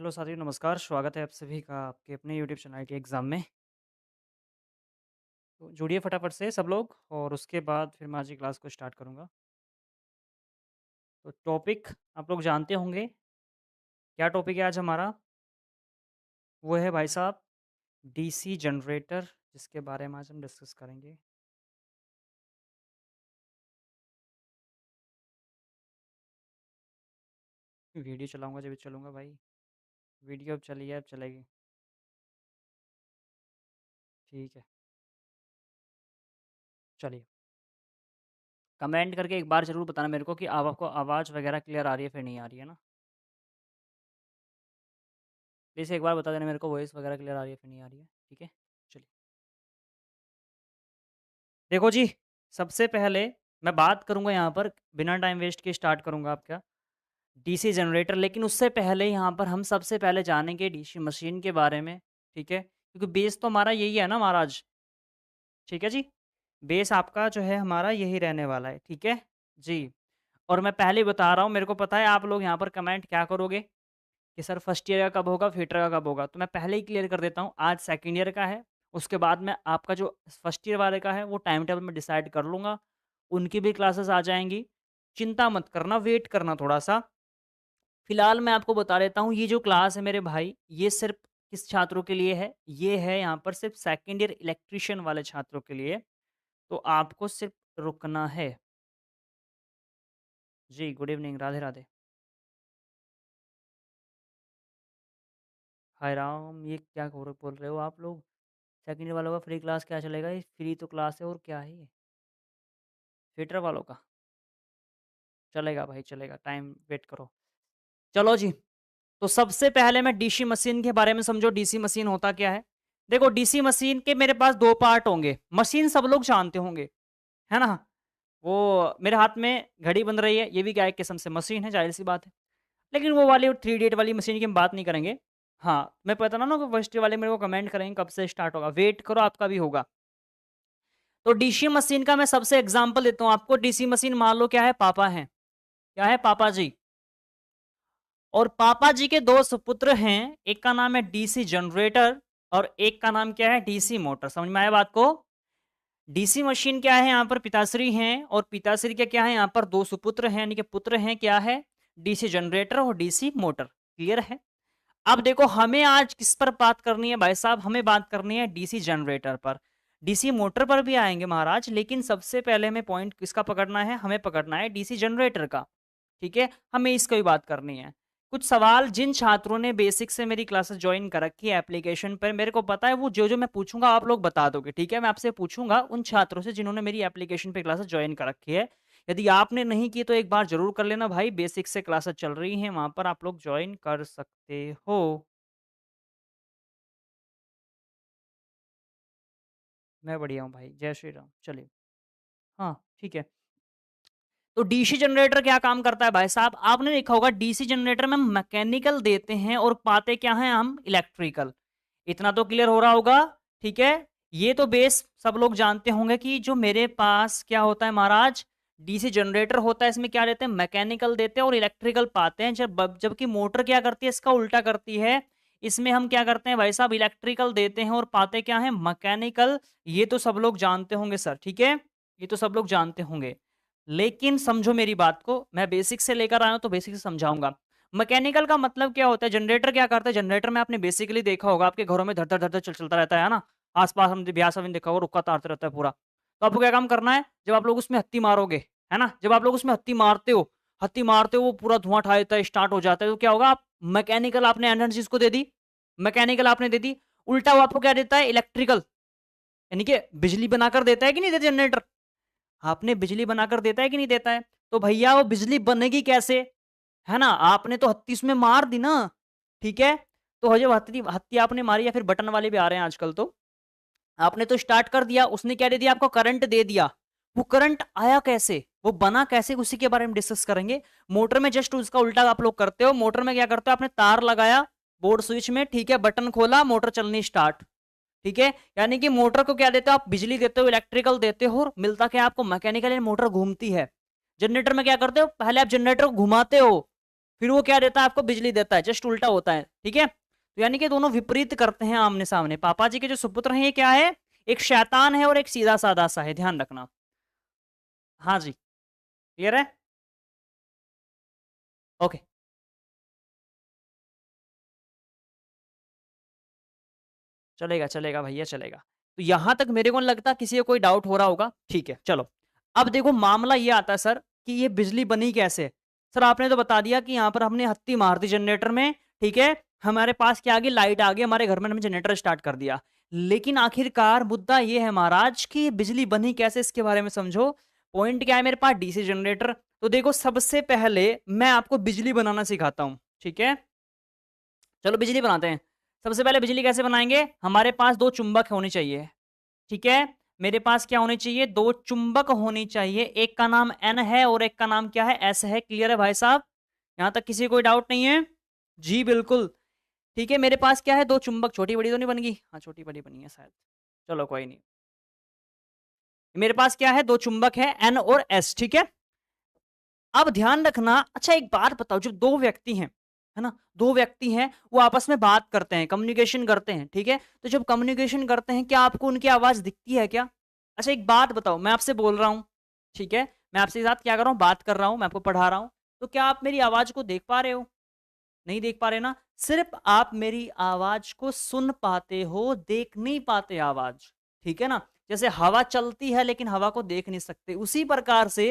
Hello साथियों, नमस्कार। स्वागत है आप सभी का आपके अपने यूट्यूब चैनल आईटी एग्ज़ाम में। तो जुड़िए फटाफट से सब लोग और उसके बाद फिर मैं आज की क्लास को स्टार्ट करूँगा। तो टॉपिक आप लोग जानते होंगे, क्या टॉपिक है आज हमारा? वो है भाई साहब डीसी जनरेटर, जिसके बारे में आज हम डिस्कस करेंगे। वीडियो चलाऊँगा जब चलूँगा भाई। वीडियो अब चली है, अब चलेगी। ठीक है, चलिए। कमेंट करके एक बार ज़रूर बताना मेरे को कि अब आपको आवाज़ वगैरह क्लियर आ रही है फिर नहीं आ रही है ना? प्लीज़ एक बार बता देना मेरे को वॉइस वगैरह क्लियर आ रही है फिर नहीं आ रही है, ठीक है? चलिए। देखो जी, सबसे पहले मैं बात करूँगा यहाँ पर बिना टाइम वेस्ट के स्टार्ट करूँगा आपका डीसी जनरेटर। लेकिन उससे पहले यहाँ पर हम सबसे पहले जानेंगे डीसी मशीन के बारे में, ठीक है? क्योंकि बेस तो हमारा यही है ना महाराज, ठीक है जी? बेस आपका जो है हमारा यही रहने वाला है, ठीक है? जी। और मैं पहले ही बता रहा हूँ, मेरे को पता है आप लोग यहाँ पर कमेंट क्या करोगे कि सर फर्स्ट ईयर का कब होगा, फिटर का कब होगा? तो मैं पहले ही क्लियर कर देता हूँ, आज सेकंड ईयर का है, उसके बाद में आपका जो फर्स्ट ईयर वाले का है, वो टाइम टेबल मैं डिसाइड कर लूँगा, उनकी भी क्लासेस आ जाएँगी। चिंता मत करना, वेट करना थोड़ा-सा। फिलहाल मैं आपको बता देता हूँ, ये जो क्लास है मेरे भाई, ये सिर्फ़ किस छात्रों के लिए है? ये है यहाँ पर सिर्फ़ सेकंड ईयर इलेक्ट्रीशियन वाले छात्रों के लिए, तो आपको सिर्फ़ रुकना है। जी, गुड इवनिंग, राधे-राधे। हाय राम! ये क्या बोल रहे हो आप लोग? सेकंड ईयर वालों का फ्री क्लास क्या चलेगा? ये फ्री तो क्लास है और क्या है ये? थिएटर वालों का? चलेगा भाई चलेगा, टाइम वेट करो। चलो जी, तो सबसे पहले मैं डीसी मशीन के बारे में समझो, डीसी मशीन होता क्या है? देखो डीसी मशीन के मेरे पास 2 पार्ट होंगे, मशीन सब लोग जानते होंगे, है ना? वो मेरे हाथ में घड़ी बन रही है, ये भी क्या एक किस्म से मशीन है, ज़ाहिर-सी बात है। लेकिन वो वाली 3 इडियट वाली मशीन की हम बात नहीं करेंगे। हाँ, मैं पता ना कि फर्स्ट वाले मेरे को कमेंट करेंगे कब से स्टार्ट होगा, वेट करो आपका भी होगा। तो डीसी मशीन का मैं सबसे एग्ज़ाम्पल देता हूँ आपको, डीसी मशीन मान लो क्या है, पापा हैं। क्या है? पापा जी। और पापा जी के 2 सुपुत्र हैं, एक का नाम है डीसी जनरेटर और एक का नाम क्या है? DC motor. समझ में आया बात को? डीसी मशीन क्या है? यहाँ पर पिताश्री हैं और पिताश्री के क्या है? यहाँ पर 2 सुपुत्र हैं, यानी कि पुत्र हैं, क्या है? डीसी जनरेटर और डीसी मोटर। क्लियर है? अब देखो हमें आज किस पर बात करनी है भाई साहब? हमें बात करनी है डीसी जनरेटर पर। डीसी मोटर पर भी आएँगे महाराज, लेकिन सबसे पहले हमें पॉइंट किसका पकड़ना है? हमें पकड़ना है डीसी जनरेटर का। ठीक है? हमें इसकी भी बात करनी है। कुछ सवाल जिन छात्रों ने बेसिक से मेरी क्लासेस जॉइन कर रखी है एप्लीकेशन पर, मेरे को पता है वो जो-जो मैं पूछूँगा आप लोग बता दोगे, ठीक है? मैं आपसे पूछूँगा उन छात्रों से जिन्होंने मेरी एप्लीकेशन पे क्लासेस जॉइन कर रखी है। यदि आपने नहीं की तो एक बार ज़रूर कर लेना भाई, बेसिक से क्लासेस चल रही हैं, वहाँ पर आप लोग जॉइन कर सकते हो। मैं बढ़िया हूँ भाई, जय श्री राम। चलिए, हाँ, ठीक है। तो डीसी जनरेटर क्या काम करता है भाई साहब? आपने देखा होगा डीसी जनरेटर में हम मैकेनिकल देते हैं और पाते क्या हैं हम? इलेक्ट्रिकल। इतना तो क्लियर हो रहा होगा, ठीक है? ये तो बेस सब लोग जानते होंगे कि जो मेरे पास क्या होता है महाराज, डीसी जनरेटर होता है, इसमें क्या देते हैं? मैकेनिकल देते हैं और इलेक्ट्रिकल पाते हैं। जबकि मोटर क्या करती है? इसका उल्टा करती है। इसमें हम क्या करते हैं भाई साहब? इलेक्ट्रिकल देते हैं और पाते क्या हैं? मैकेनिकल। ये तो सब लोग जानते होंगे सर, ठीक है? ये तो सब लोग जानते होंगे। लेकिन समझो मेरी बात को, मैं बेसिक से लेकर आया हूँ तो बेसिक से समझाऊँगा। मैकेनिकल का मतलब क्या होता है? जनरेटर क्या करता है? जनरेटर में आपने बेसिकली देखा होगा आपके घरों में धड़-धड़ धड़-धड़ चलता रहता है ना? आस-पास हमने ब्याह-शादी में देखा होगा रुक्का तारते रहता है पूरा। तो आपको क्या काम करना है? जब आप लोग उसमें हत्ती मारोगे, है ना? जब आप लोग उसमें हत्ती मारते हो वो पूरा धुआँ उठा देता है, स्टार्ट हो जाता है, तो क्या होगा? आप मैकेनिकल आपने एनर्जी इसको दे दी, मैकेनिकल आपने दे दी, उल्टा वो आपको क्या देता है? इलेक्ट्रिकल, यानी कि बिजली बनाकर देता है कि नहीं देता जनरेटर? आपने बिजली बनाकर देता है कि नहीं देता है? तो भैया वो बिजली बनेगी कैसे? है ना? आपने तो हत्ती उसमें मार दी ना, ठीक है? तो जब हत्ती हत्ती आपने मारी या फिर बटन वाले भी आ रहे हैं आजकल तो, आपने तो स्टार्ट कर दिया, उसने क्या दे दिया आपको? करंट दे दिया। वो करंट आया कैसे? वो बना कैसे? उसी के बारे में डिस्कस करेंगे। मोटर में जस्ट उसका उल्टा आप लोग करते हो। मोटर में क्या करते हो? आपने तार लगाया बोर्ड स्विच में, ठीक है? बटन खोला, मोटर चलनी स्टार्ट। ठीक है? यानी कि मोटर को क्या देते हो आप? बिजली देते हो, इलेक्ट्रिकल देते हो और मिलता क्या है आपको? मैकेनिकल। मोटर घूमती है। जनरेटर में क्या करते हो? पहले आप जनरेटर को घुमाते हो, फिर वो क्या देता है आपको, बिजली देता है, जस्ट उल्टा होता है, ठीक है। तो यानी कि दोनों विपरीत करते हैं आमने सामने। पापा जी के जो सुपुत्र हैं ये क्या है, एक शैतान है और एक सीधा साधा सा है, ध्यान रखना। हाँ जी, क्लियर है, ओके। चलेगा चलेगा भैया चलेगा। तो यहां तक मेरे को नहीं लगता किसी को कोई डाउट हो रहा होगा, ठीक है चलो। अब देखो मामला ये आता है सर कि ये बिजली बनी कैसे। सर आपने तो बता दिया कि यहाँ पर हमने हत्ती मार दी जनरेटर में, ठीक है, हमारे पास क्या आ गई, लाइट आ गई हमारे घर में, हमने जनरेटर स्टार्ट कर दिया। लेकिन आखिरकार मुद्दा ये है महाराज कि बिजली बनी कैसे, इसके बारे में समझो। पॉइंट क्या है, मेरे पास डीसी जनरेटर। तो देखो सबसे पहले मैं आपको बिजली बनाना सिखाता हूं, ठीक है। चलो बिजली बनाते हैं। सबसे पहले बिजली कैसे बनाएंगे, हमारे पास दो चुंबक होने चाहिए, ठीक है। मेरे पास क्या होने चाहिए, दो चुंबक होनी चाहिए। एक का नाम एन है और एक का नाम क्या है, एस है। क्लियर है भाई साहब, यहां तक किसी कोई डाउट नहीं है जी, बिल्कुल ठीक है। मेरे पास क्या है, दो चुंबक, छोटी बड़ी तो नहीं बन गई, हाँ छोटी बड़ी बनी है शायद, चलो कोई नहीं। मेरे पास क्या है, दो चुंबक है एन और एस, ठीक है। अब ध्यान रखना, अच्छा एक बात बताओ, जब दो व्यक्ति हैं, है ना, दो व्यक्ति हैं, वो आपस में बात करते हैं, कम्युनिकेशन करते हैं, ठीक है। तो जब कम्युनिकेशन करते हैं, क्या आपको उनकी आवाज दिखती है क्या? अच्छा एक बात बताओ, मैं आपसे बोल रहा हूं, ठीक है, मैं आपसे साथ क्या कर रहा हूं, बात कर रहा हूं, मैं आपको पढ़ा रहा हूं, तो क्या आप मेरी आवाज को देख पा रहे हो? नहीं देख पा रहे ना, सिर्फ आप मेरी आवाज को सुन पाते हो, देख नहीं पाते आवाज, ठीक है ना। जैसे हवा चलती है लेकिन हवा को देख नहीं सकते, उसी प्रकार से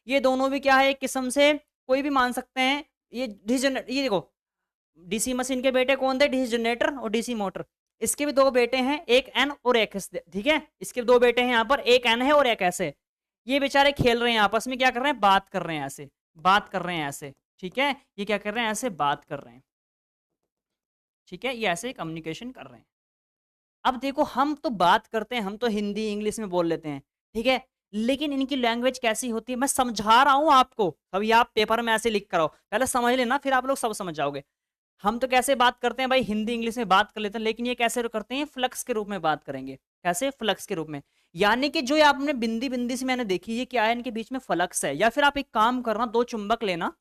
ये दोनों भी क्या है, एक किस्म से कोई भी मान सकते हैं। ये देखो, डीसी मशीन के बेटे कौन थे, डीसी जनरेटर और डीसी मोटर। इसके भी दो बेटे हैं, एक एन और एक एस, ठीक है। इसके दो बेटे हैं यहाँ पर, एक एन है और एक एस है। ये बेचारे खेल रहे हैं आपस में, क्या कर रहे हैं, बात कर रहे हैं ऐसे, बात कर रहे हैं ऐसे, ठीक है। ये क्या कर रहे हैं, ऐसे बात कर रहे हैं, ठीक है, ये ऐसे कम्युनिकेशन कर रहे हैं। अब देखो हम तो बात करते हैं, हम तो हिंदी इंग्लिश में बोल लेते हैं, ठीक है। लेकिन इनकी लैंग्वेज कैसी होती है, मैं समझा रहा हूं आपको, अभी आप पेपर में ऐसे लिख कर आओ, पहले समझ लेना, फिर आप लोग सब समझ जाओगे। हम तो कैसे बात करते हैं भाई, हिंदी इंग्लिश में बात कर लेते हैं, लेकिन ये कैसे करते हैं, फ्लक्स के रूप में बात करेंगे। कैसे, फ्लक्स के रूप में। यानी कि जो ये आपने बिंदी बिंदी से मैंने देखी, ये क्या है, इनके बीच में फ्लक्स है। या फिर आप एक काम करना, दो चुंबक लेना,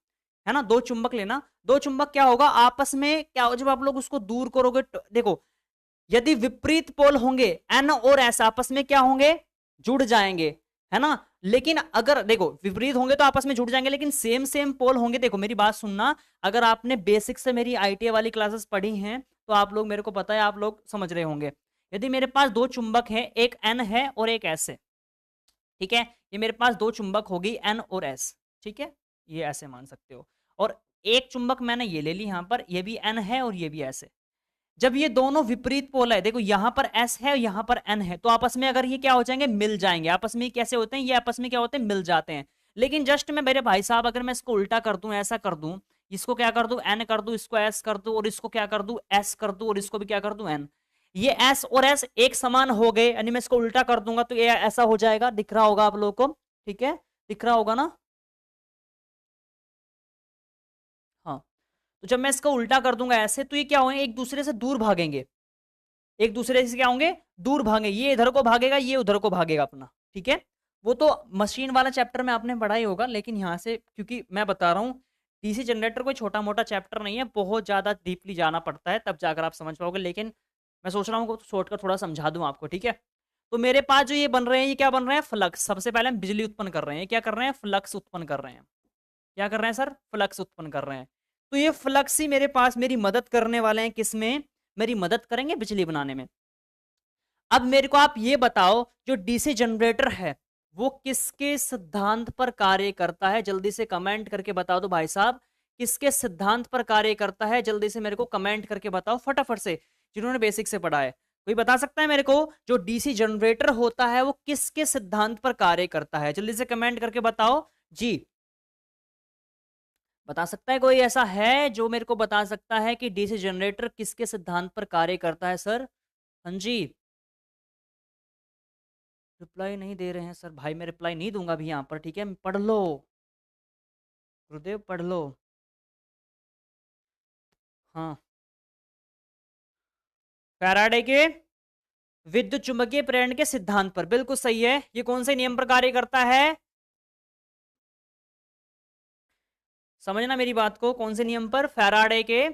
है ना, दो चुंबक लेना। दो चुंबक क्या होगा आपस में, क्या हो, जब आप लोग उसको दूर करोगे, देखो यदि विपरीत पोल होंगे, एन और एस आपस में क्या होंगे, जुड़ जाएंगे, है ना। लेकिन अगर देखो विपरीत होंगे तो आपस में जुड़ जाएंगे, लेकिन सेम सेम पोल होंगे, देखो मेरी बात सुनना, अगर आपने बेसिक से मेरी आईटीआई वाली क्लासेस पढ़ी हैं तो आप लोग, मेरे को पता है आप लोग समझ रहे होंगे। यदि मेरे पास दो चुंबक हैं, एक एन है और एक एस है, ठीक है, ये मेरे पास दो चुंबक होगी एन और एस, ठीक है, ये ऐसे मान सकते हो। और एक चुंबक मैंने ये ले ली यहां पर, ये भी एन है और ये भी एस है। जब ये दोनों विपरीत पोल है, देखो यहां पर एस है यहां पर एन है, तो आपस में अगर ये क्या हो जाएंगे, मिल जाएंगे। आपस में कैसे होते हैं, ये आपस में क्या होते हैं, मिल जाते हैं। लेकिन जस्ट मैं, मेरे भाई साहब, अगर मैं इसको उल्टा कर दूं, ऐसा कर दूं, इसको क्या कर दूं, एन कर दूं, इसको एस कर दूं, और इसको क्या कर दूं, एस कर दूं, और इसको भी क्या कर दूं, एन, ये एस और एस एक समान हो गए, यानी मैं इसको उल्टा कर दूंगा तो ये ऐसा हो जाएगा, दिख रहा होगा आप लोगों को, ठीक है, दिख रहा होगा ना। हाँ, तो जब मैं इसको उल्टा कर दूंगा ऐसे, तो ये क्या होंगे, एक दूसरे से दूर भागेंगे, एक दूसरे से क्या होंगे, दूर भागेंगे, ये इधर को भागेगा, ये उधर को भागेगा अपना, ठीक है। वो तो मशीन वाला चैप्टर में आपने पढ़ा ही होगा, लेकिन यहाँ से क्योंकि मैं बता रहा हूँ, डीसी जनरेटर कोई छोटा मोटा चैप्टर नहीं है, बहुत ज्यादा डीपली जाना पड़ता है, तब जाकर आप समझ पाओगे। लेकिन मैं सोच रहा हूँ शॉर्टकट थोड़ा समझा दूं आपको, ठीक है। तो मेरे पास जो ये बन रहे हैं, ये क्या बन रहे हैं, फ्लक्स। सबसे पहले हम बिजली उत्पन्न कर रहे हैं, क्या कर रहे हैं, फ्लक्स उत्पन्न कर रहे हैं। क्या कर रहे हैं सर, फ्लक्स उत्पन्न कर रहे हैं। तो ये फ्लक्स ही मेरे पास मेरी मदद करने वाले हैं, किसमें, मेरी मदद करेंगे बिजली बनाने में। अब मेरे को आप ये बताओ, जो डीसी जनरेटर है वो किसके सिद्धांत पर कार्य करता है, जल्दी से कमेंट करके बताओ तो भाई साहब, किसके सिद्धांत पर कार्य करता है, जल्दी से मेरे को कमेंट करके बताओ फटाफट से, जिन्होंने बेसिक से पढ़ा है। कोई बता सकता है मेरे को, जो डीसी जनरेटर होता है वो किसके सिद्धांत पर कार्य करता है, जल्दी से कमेंट करके बताओ जी। बता सकता है कोई, ऐसा है जो मेरे को बता सकता है कि डीसी जनरेटर किसके सिद्धांत पर कार्य करता है सर? हाँ जी, रिप्लाई नहीं दे रहे हैं सर, भाई मैं रिप्लाई नहीं दूंगा अभी यहाँ पर, ठीक है, पढ़ लो गुरुदेव, पढ़ लो। हाँ, फैराडे के विद्युत चुंबकीय प्रेरण के सिद्धांत पर, बिल्कुल सही है। ये कौन से नियम पर कार्य करता है? समझना मेरी बात को, कौन से नियम पर? फैराडे के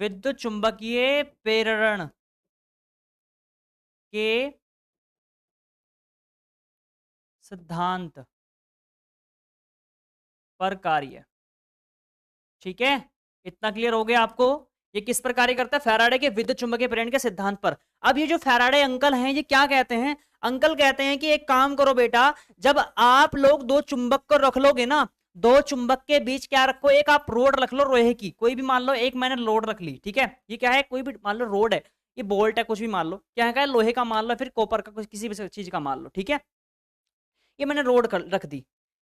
विद्युत चुंबकीय प्रेरण के सिद्धांत पर कार्य। ठीक है, इतना क्लियर हो गया आपको? ये किस पर कार्य करता है? फैराडे के विद्युत चुंबकीय प्रेरण के सिद्धांत पर। अब ये जो फैराडे अंकल हैं, ये क्या कहते हैं? अंकल कहते हैं कि एक काम करो बेटा, जब आप लोग दो चुंबक को रख लोगे ना, दो चुंबक के बीच क्या रखो? एक आप रोड रख लो लोहे की, कोई भी मान लो, एक मैंने रोड रख ली, ठीक है? ये क्या है? कोई भी मान लो रोड है, ये बोल्ट है, कुछ भी मान लो, क्या है? लोहे का मान लो, फिर कॉपर का, कुछ किसी भी चीज का मान लो, ठीक है? ये मैंने रोड रख दी।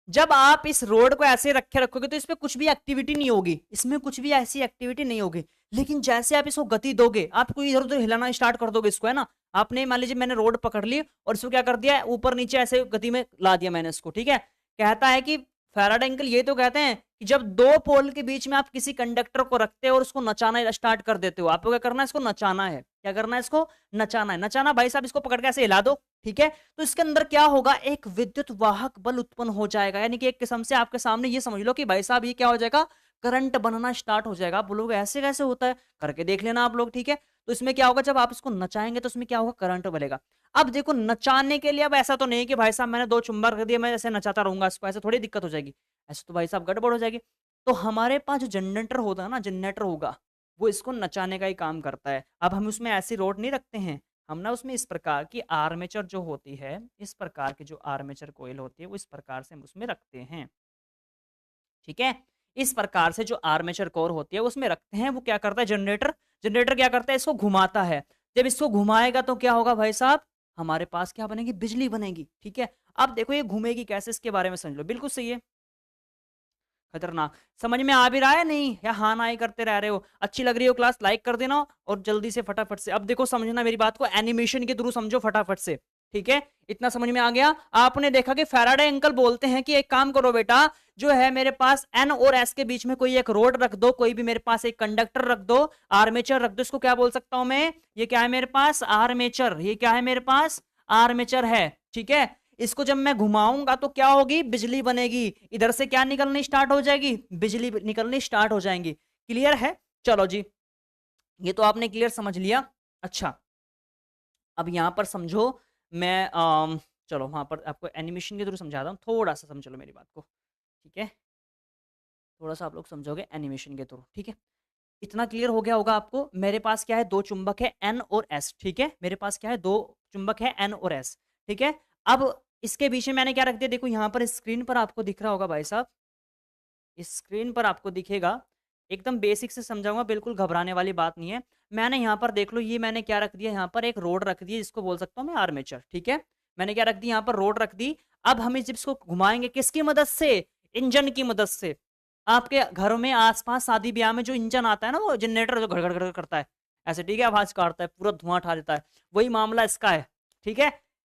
जब आप इस रोड को ऐसे रखे रखोगे तो इसमें कुछ भी एक्टिविटी नहीं होगी, इसमें कुछ भी ऐसी एक्टिविटी नहीं होगी। लेकिन जैसे आप इसको गति दोगे, आप कोई इधर उधर हिलाना स्टार्ट कर दोगे इसको, है ना? आपने मान लीजिए मैंने रोड पकड़ ली और इसको क्या कर दिया, ऊपर नीचे ऐसे गति में ला दिया मैंने इसको, ठीक है? कहता है कि फैराडे अंकल ये तो कहते हैं कि जब दो पोल के बीच में आप किसी कंडक्टर को रखते हो और उसको नचाना स्टार्ट कर देते हो, आपको क्या करना है? इसको नचाना है। क्या करना है? इसको नचाना है। नचाना भाई साहब, इसको पकड़ के ऐसे हिला दो, ठीक है? तो इसके अंदर क्या होगा? एक विद्युत वाहक बल उत्पन्न हो जाएगा, यानी कि एक किस्म से आपके सामने ये समझ लो कि भाई साहब ये क्या हो जाएगा? करंट बनना स्टार्ट हो जाएगा। आप बोलोगे ऐसे कैसे होता है? करके देख लेना आप लोग, ठीक है? तो इसमें क्या होगा? जब आप इसको नचाएंगे तो इसमें क्या होगा? करंट बनेगा। अब देखो, नचाने के लिए अब ऐसा तो नहीं कि भाई साहब मैंने दो चुंबक रख दिया, मैं ऐसे नचाता रहूंगा इसको, ऐसे थोड़ी दिक्कत हो जाएगी। ऐसे तो भाई साहब गड़बड़ हो जाएगी। तो हमारे पास जो जनरेटर होता है ना, जनरेटर होगा, वो इसको नचाने का ही काम करता है। अब हम उसमें ऐसी रोड नहीं रखते हैं, हम ना उसमें इस प्रकार की आर्मेचर जो होती है, इस प्रकार की जो आर्मेचर कोयल होती है, वो इस प्रकार से हम उसमें रखते हैं, ठीक है? इस प्रकार से जो आर्मेचर कोर होती है उसमें रखते हैं। वो क्या करता है? जनरेटर, जनरेटर क्या करता है? इसको घुमाता है। जब इसको घुमाएगा तो क्या होगा भाई साहब? हमारे पास क्या बनेगी? बिजली बनेगी, ठीक है? अब देखो ये घूमेगी कैसे, इसके बारे में समझ लो। बिल्कुल सही है, खतरनाक। समझ में आ भी रहा है नहीं, या हाँ ना ही करते रह रहे हो? अच्छी लग रही हो क्लास, लाइक कर देना और जल्दी से फटाफट से। अब देखो समझना मेरी बात को, एनिमेशन के थ्रू समझो फटाफट से, ठीक है? इतना समझ में आ गया? आपने देखा कि फैराडे अंकल बोलते हैं कि एक काम करो बेटा, जो है मेरे पास एन और एस के बीच में कोई एक रोड रख दो, कोई भी मेरे पास एक कंडक्टर रख दो, आर्मेचर रख दो। इसको क्या बोल सकता हूं मैं? ये क्या है मेरे पास? आर्मेचर। ये क्या है मेरे पास? आर्मेचर है, ठीक है? इसको जब मैं घुमाऊंगा तो क्या होगी? बिजली बनेगी। इधर से क्या निकलनी स्टार्ट हो जाएगी? बिजली निकलनी स्टार्ट हो जाएंगी। क्लियर है? चलो जी, ये तो आपने क्लियर समझ लिया। अच्छा, अब यहां पर समझो, मैं चलो वहां पर आपको एनिमेशन के थ्रू समझाता हूँ, थोड़ा सा समझ लो मेरी बात को, ठीक है? थोड़ा सा आप लोग समझोगे एनिमेशन के थ्रू, ठीक है? इतना क्लियर हो गया होगा आपको। मेरे पास क्या है? दो चुंबक है एन और एस, ठीक है? मेरे पास क्या है? दो चुंबक है एन और एस, ठीक है? अब इसके बीच में मैंने क्या रख दिया? देखो यहां पर स्क्रीन पर आपको दिख रहा होगा भाई साहब, इस स्क्रीन पर आपको दिखेगा। एकदम बेसिक से समझाऊंगा, बिल्कुल घबराने वाली बात नहीं है। मैंने यहाँ पर देख लो, ये मैंने क्या रख दिया? यहाँ पर एक रोड रख दी, जिसको बोल सकता हूँ मैं आर्मेचर, ठीक है? मैंने क्या रख दी? यहाँ पर रोड रख दी। अब हम जब इसको घुमाएंगे किसकी मदद से? इंजन की मदद से। आपके घरों में आसपास शादी ब्याह में जो इंजन आता है ना, वो जनरेटर जो घड़ घड़ करता है ऐसे, ठीक है? आवाज काटता है, पूरा धुआं उठा देता है, वही मामला इसका है, ठीक है?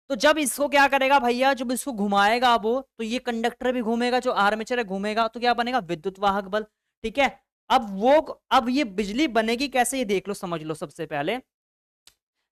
तो जब इसको क्या करेगा भैया? जब इसको घुमाएगा वो, तो ये कंडक्टर भी घूमेगा, जो आर्मेचर है घूमेगा, तो क्या बनेगा? विद्युत वाहक बल, ठीक है? अब ये बिजली बनेगी कैसे, ये देख लो, समझ लो। सबसे पहले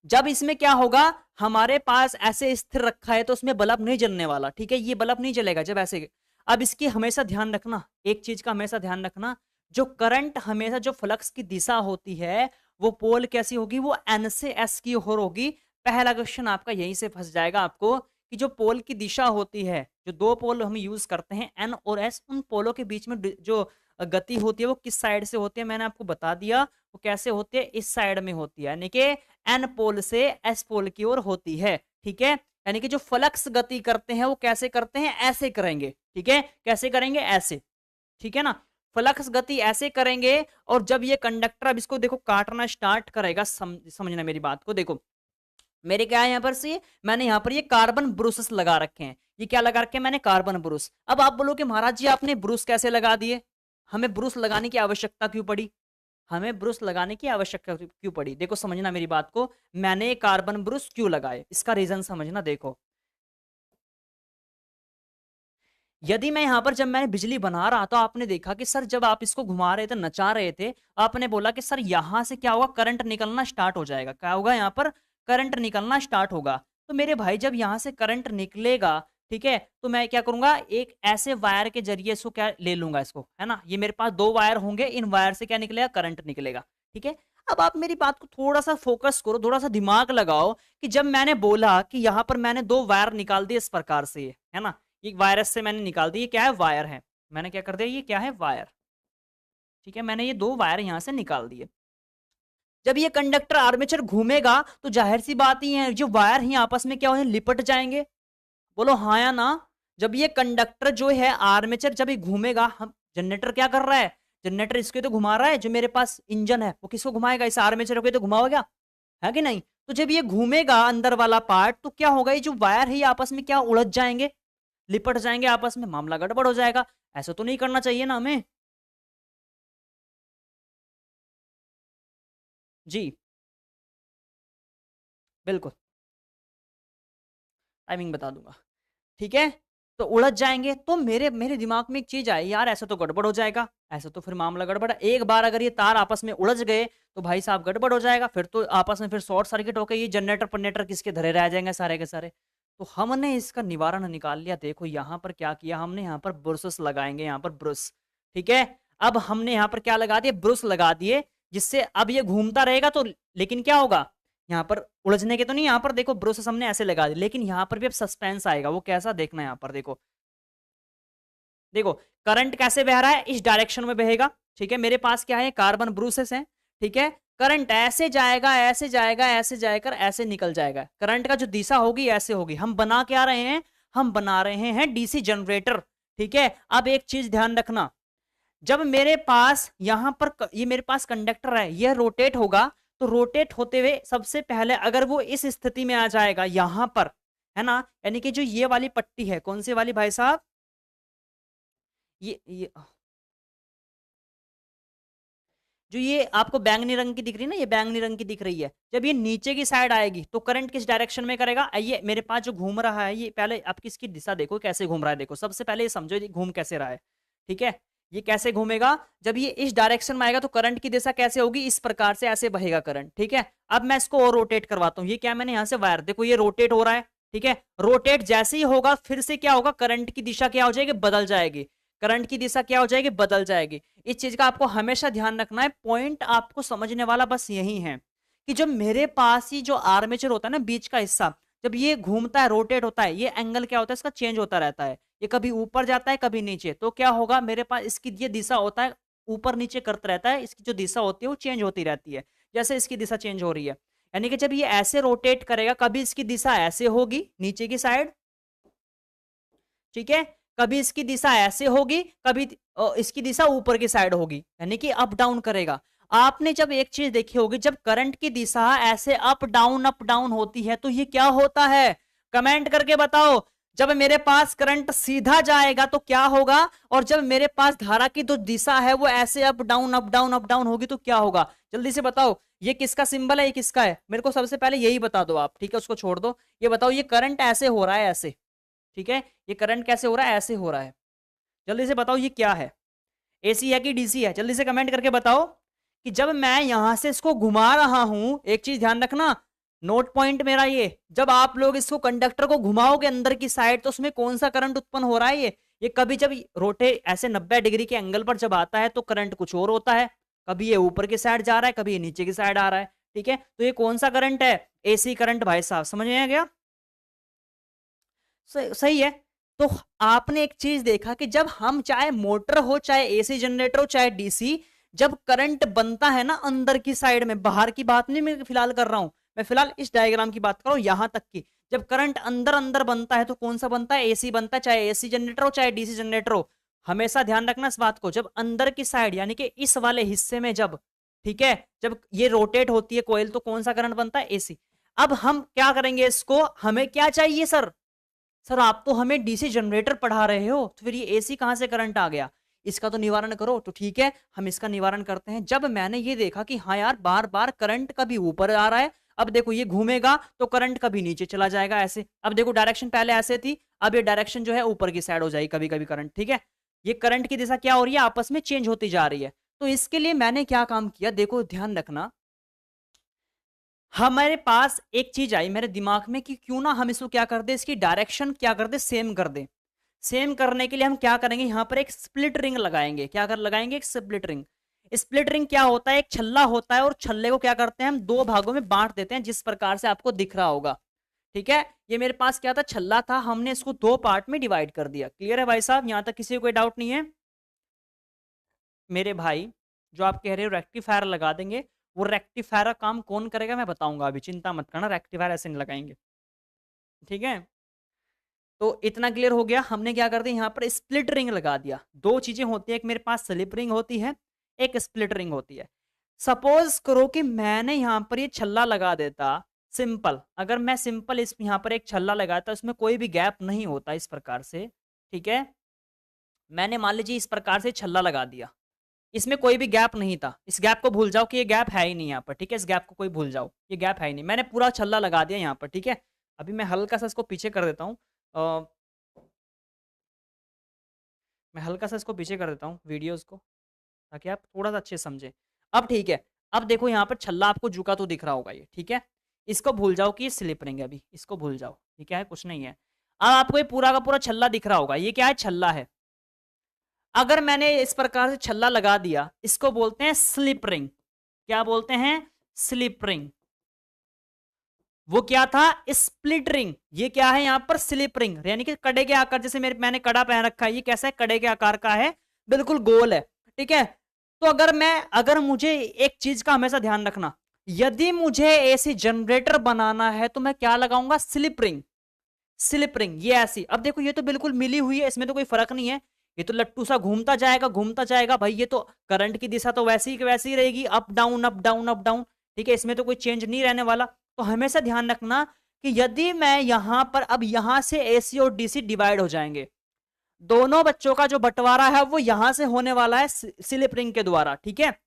जब इसमें क्या होगा? हमारे पास ऐसे स्थिर रखा है तो उसमें बल्ब नहीं जलने वाला, ठीक है? ये बल्ब नहीं जलेगा जब ऐसे। अब इसकी हमेशा ध्यान रखना, एक चीज का हमेशा ध्यान रखना, जो करंट हमेशा, जो फ्लक्स की दिशा होती है, वो पोल कैसी होगी? वो एन से एस की ओर होगी। पहला क्वेश्चन आपका यहीं से फंस जाएगा आपको, कि जो पोल की दिशा होती है, जो दो पोल हम यूज करते हैं एन और एस, उन पोलों के बीच में जो गति होती है वो किस साइड से होती है? मैंने आपको बता दिया वो कैसे होती है, इस साइड में होती है, यानी कि एन पोल से एस पोल की ओर होती है, ठीक है? यानी कि जो फ्लक्स गति करते हैं वो कैसे करते हैं? ऐसे करेंगे, ठीक है? कैसे करेंगे? ऐसे, ठीक है ना? फ्लक्स गति ऐसे करेंगे। और जब ये कंडक्टर अब इसको देखो काटना स्टार्ट करेगा, समझना मेरी बात को। देखो मेरे क्या है यहाँ पर से, मैंने यहाँ पर ये कार्बन ब्रूसेस लगा रखे हैं। ये क्या लगा रखे हैं मैंने? Carbon Bruce. अब आप बोलो कि महाराज जी आपने ब्रूस कैसे लगा दिए? हमें ब्रूस लगाने की आवश्यकता क्यों पड़ी? हमें ब्रूस लगाने की आवश्यकता क्यों पड़ी? देखो समझना मेरी बात को, मैंने कार्बन ब्रूस क्यों लगाए, इसका रीजन समझना। देखो यदि मैं यहाँ पर, जब मैंने बिजली बना रहा था, आपने देखा कि सर जब आप इसको घुमा रहे थे, नचा रहे थे, आपने बोला कि सर यहां से क्या होगा? करंट निकलना स्टार्ट हो जाएगा। क्या होगा? यहाँ पर करंट निकलना स्टार्ट होगा। तो मेरे भाई जब यहाँ से करंट निकलेगा, ठीक है, तो मैं क्या करूंगा, एक ऐसे वायर के जरिए इसको क्या ले लूंगा इसको, है ना, ये मेरे पास 2 वायर होंगे, इन वायर से क्या निकलेगा, करंट निकलेगा, ठीक है। अब आप मेरी बात को थोड़ा सा फोकस करो, थोड़ा सा दिमाग लगाओ कि जब मैंने बोला कि यहाँ पर मैंने 2 वायर निकाल दिए इस प्रकार से, ये है ना, एक वायरस से मैंने निकाल दी, ये क्या है, वायर है, मैंने क्या कर दिया, ये क्या है, वायर, ठीक है, मैंने ये 2 वायर यहाँ से निकाल दिए। जब ये कंडक्टर आर्मेचर घूमेगा तो जाहिर सी बात ही है, जो वायर ही आपस में क्या हो, लिपट जाएंगे, बोलो हाँ या ना। जब ये कंडक्टर जो है आर्मेचर जब ये घूमेगा, हम जनरेटर क्या कर रहा है, जनरेटर इसको तो घुमा रहा है, जो मेरे पास इंजन है वो किसको घुमाएगा, इस आर्मेचर को तो घुमाओगा, है कि नहीं। तो जब ये घूमेगा अंदर वाला पार्ट, तो क्या होगा, ये जो वायर है ये आपस में क्या उलझ जाएंगे, लिपट जाएंगे आपस में, मामला गड़बड़ हो जाएगा। ऐसा तो नहीं करना चाहिए ना हमें। जी बिल्कुल, टाइमिंग बता दूंगा, ठीक है। तो उलझ जाएंगे, तो मेरे मेरे दिमाग में एक चीज आई, यार ऐसा तो गड़बड़ हो जाएगा, ऐसा तो फिर मामला गड़बड़ है। एक बार अगर ये तार आपस में उलझ गए तो भाई साहब गड़बड़ हो जाएगा, फिर तो आपस में फिर शॉर्ट सर्किट होकर ये जनरेटर पनरेटर किसके धरे रह जाएंगे सारे के सारे। तो हमने इसका निवारण निकाल लिया। देखो यहाँ पर क्या किया हमने, यहाँ पर ब्रुशेस लगाएंगे, यहाँ पर ब्रुश, ठीक है। अब हमने यहाँ पर क्या लगा दिए, ब्रुश लगा दिए, जिससे अब ये घूमता रहेगा। तो लेकिन क्या होगा, यहाँ पर उलझने के तो नहीं, यहाँ पर देखो ब्रुश हमने ऐसे लगा दी, लेकिन यहाँ पर भी अब सस्पेंस आएगा। वो कैसा, देखना यहाँ पर देखो, देखो करंट कैसे बह रहा है, इस डायरेक्शन में बहेगा, ठीक है। मेरे पास क्या है, कार्बन ब्रूसेस हैं, ठीक है। करंट ऐसे जाएगा, ऐसे जाएगा, ऐसे जाकर ऐसे निकल जाएगा। करंट का जो दिशा होगी ऐसे होगी। हम बना क्या रहे हैं, हम बना रहे हैं डीसी जनरेटर, ठीक है। अब एक चीज ध्यान रखना, जब मेरे पास यहां पर ये मेरे पास कंडक्टर है, यह रोटेट होगा, तो रोटेट होते हुए सबसे पहले अगर वो इस स्थिति में आ जाएगा यहां पर, है ना, यानी कि जो ये वाली पट्टी है, कौन सी वाली भाई साहब, ये जो ये आपको बैंगनी रंग की दिख रही है ना, ये बैंगनी रंग की दिख रही है, जब ये नीचे की साइड आएगी तो करंट किस डायरेक्शन में करेगा, ये मेरे पास जो घूम रहा है, ये पहले आप इसकी दिशा देखो कैसे घूम रहा है। देखो सबसे पहले ये समझो ये घूम कैसे रहा है, ठीक है। ये कैसे घूमेगा, जब ये इस डायरेक्शन में आएगा तो करंट की दिशा कैसे होगी, इस प्रकार से ऐसे बहेगा करंट, ठीक है। अब मैं इसको और रोटेट करवाता हूँ। ये क्या, मैंने यहाँ से वायर, देखो ये रोटेट हो रहा है, ठीक है। रोटेट जैसे ही होगा फिर से क्या होगा, करंट की दिशा क्या हो जाएगी, बदल जाएगी। करंट की दिशा क्या हो जाएगी, बदल जाएगी। इस चीज का आपको हमेशा ध्यान रखना है। पॉइंट आपको समझने वाला बस यही है कि जब मेरे पास ही जो आर्मेचर होता है ना, बीच का हिस्सा, जब ये घूमता है, रोटेट होता है, ये एंगल क्या होता है इसका, चेंज होता रहता है। ये कभी ऊपर जाता है कभी नीचे, तो क्या होगा, मेरे पास इसकी ये दिशा होता है, ऊपर नीचे करता रहता है। इसकी जो दिशा होती है वो चेंज होती रहती है, जैसे इसकी दिशा चेंज हो रही है। यानी कि जब ये ऐसे रोटेट करेगा, कभी इसकी दिशा ऐसे होगी नीचे की साइड, ठीक है, कभी इसकी दिशा ऐसे होगी, कभी इसकी दिशा ऊपर की साइड होगी, यानी कि अप डाउन करेगा। आपने जब एक चीज देखी होगी, जब करंट की दिशा ऐसे अप डाउन होती है तो ये क्या होता है, कमेंट करके बताओ। जब मेरे पास करंट सीधा जाएगा तो क्या होगा, और जब मेरे पास धारा की जो दिशा है वो ऐसे अप डाउन होगी तो क्या होगा, जल्दी से बताओ। ये किसका सिंबल है, ये किसका है, मेरे को सबसे पहले यही बता दो आप, ठीक है, उसको छोड़ दो। ये बताओ, ये करंट ऐसे हो रहा है, ऐसे, ठीक है, ये करंट कैसे हो रहा है, ऐसे हो रहा है। जल्दी से बताओ ये क्या है, एसी है कि डीसी है, जल्दी से कमेंट करके बताओ। कि जब मैं यहां से इसको घुमा रहा हूं, एक चीज ध्यान रखना, नोट पॉइंट मेरा ये, जब आप लोग इसको कंडक्टर को घुमाओगे अंदर की साइड, तो उसमें कौन सा करंट उत्पन्न हो रहा है, ये कभी जब रोटे ऐसे 90 डिग्री के एंगल पर जब आता है तो करंट कुछ और होता है, कभी ये ऊपर की साइड जा रहा है, कभी ये नीचे की साइड आ रहा है, ठीक है। तो ये कौन सा करंट है, एसी करंट भाई साहब, समझ में आ गया, सही है। तो आपने एक चीज देखा कि जब हम, चाहे मोटर हो, चाहे एसी जनरेटर हो, चाहे डीसी, जब करंट बनता है ना अंदर की साइड में, बाहर की बात नहीं मैं फिलहाल कर रहा हूं, मैं फिलहाल इस डायग्राम की बात कर रहा हूं यहां तक की, जब करंट अंदर अंदर बनता है तो कौन सा बनता है, एसी बनता है, चाहे एसी जनरेटर हो चाहे डीसी जनरेटर हो। हमेशा ध्यान रखना इस बात को, जब अंदर की साइड यानी कि इस वाले हिस्से में जब, ठीक है, जब ये रोटेट होती है कोयल, तो कौन सा करंट बनता है, एसी। अब हम क्या करेंगे इसको, हमें क्या चाहिए सर, सर आप तो हमें डीसी जनरेटर पढ़ा रहे हो, तो फिर ये एसी कहां से करंट आ गया, इसका तो निवारण करो। तो ठीक है, हम इसका निवारण करते हैं। जब मैंने ये देखा कि हाँ यार बार बार करंट कभी ऊपर आ रहा है, अब देखो ये घूमेगा तो करंट कभी नीचे चला जाएगा ऐसे, अब देखो डायरेक्शन पहले ऐसे थी, अब ये डायरेक्शन जो है ऊपर की साइड हो जाएगी कभी कभी करंट, ठीक है। ये करंट की दिशा क्या हो रही है, आपस में चेंज होती जा रही है। तो इसके लिए मैंने क्या काम किया, देखो ध्यान रखना, हमारे पास एक चीज आई मेरे दिमाग में कि क्यों ना हम इसको क्या कर दे, इसकी डायरेक्शन क्या कर दे, सेम कर दे। सेम करने के लिए हम क्या करेंगे, यहां पर एक स्प्लिट रिंग लगाएंगे। क्या कर लगाएंगे, एक स्प्लिट रिंग। स्प्लिट रिंग क्या होता है, एक छल्ला होता है और छल्ले को क्या करते हैं हम दो भागों में बांट देते हैं, जिस प्रकार से आपको दिख रहा होगा। ठीक है, ये मेरे पास क्या था, छल्ला था, हमने इसको दो पार्ट में डिवाइड कर दिया। क्लियर है भाई साहब, यहां तक किसी को कोई डाउट नहीं है मेरे भाई? जो आप कह रहे हो रेक्टिफायर लगा देंगे, वो रेक्टिफायर का काम कौन करेगा मैं बताऊंगा, अभी चिंता मत करना, रेक्टिफायर ऐसे नहीं लगाएंगे। ठीक है, तो इतना क्लियर हो गया। हमने क्या कर दिया, यहाँ पर स्प्लिट रिंग लगा दिया। दो चीजें होती है, एक मेरे पास स्लिप रिंग होती है, एक स्प्लिट रिंग होती है। सपोज करो कि मैंने यहाँ पर ये छल्ला लगा देता, सिंपल, अगर मैं सिंपल इस यहाँ पर एक छल्ला लगाता, उसमें कोई भी गैप नहीं होता इस प्रकार से। ठीक है, मैंने मान लीजिए इस प्रकार से छल्ला लगा दिया, इसमें कोई भी गैप नहीं था, इस गैप को भूल जाओ कि ये गैप है ही नहीं यहाँ पर। ठीक है, इस गैप को कोई भूल जाओ, ये गैप है ही नहीं, मैंने पूरा छल्ला लगा दिया यहाँ पर। ठीक है, अभी मैं हल्का सा इसको पीछे कर देता हूँ, मैं हल्का सा इसको पीछे कर देता हूँ वीडियोस को, ताकि आप थोड़ा सा अच्छे समझें। अब ठीक है, अब देखो यहाँ पर छल्ला आपको झुका तो दिख रहा होगा ये। ठीक है, इसको भूल जाओ कि ये स्लिप रिंग है, अभी इसको भूल जाओ, ठीक है, कुछ नहीं है। अब आपको ये पूरा का पूरा छल्ला दिख रहा होगा, ये क्या है, छल्ला है। अगर मैंने इस प्रकार से छल्ला लगा दिया, इसको बोलते हैं स्लिप रिंग। क्या बोलते हैं, स्लिप रिंग। वो क्या था, स्प्लिट रिंग। ये क्या है यहाँ पर, स्लिप रिंग, यानी कि कड़े के आकार, जैसे मैंने कड़ा पहन रखा है, ये कैसा है, कड़े के आकार का है, बिल्कुल गोल है। ठीक है, तो अगर मुझे एक चीज का हमेशा ध्यान रखना, यदि मुझे एसी जनरेटर बनाना है तो मैं क्या लगाऊंगा, स्लिप रिंग। स्लिप रिंग ये ऐसी, अब देखो ये तो बिल्कुल मिली हुई है, इसमें तो कोई फर्क नहीं है, ये तो लट्टू सा घूमता जाएगा घूमता जाएगा भाई, ये तो करंट की दिशा तो वैसी की वैसी रहेगी, up down up down up down. ठीक है, इसमें तो कोई चेंज नहीं रहने वाला। तो हमेशा ध्यान रखना कि यदि मैं यहां पर, अब यहां से एसी और डीसी डिवाइड हो जाएंगे, दोनों बच्चों का जो बंटवारा है वो यहां से होने वाला है स्लिप रिंग के द्वारा। ठीक है,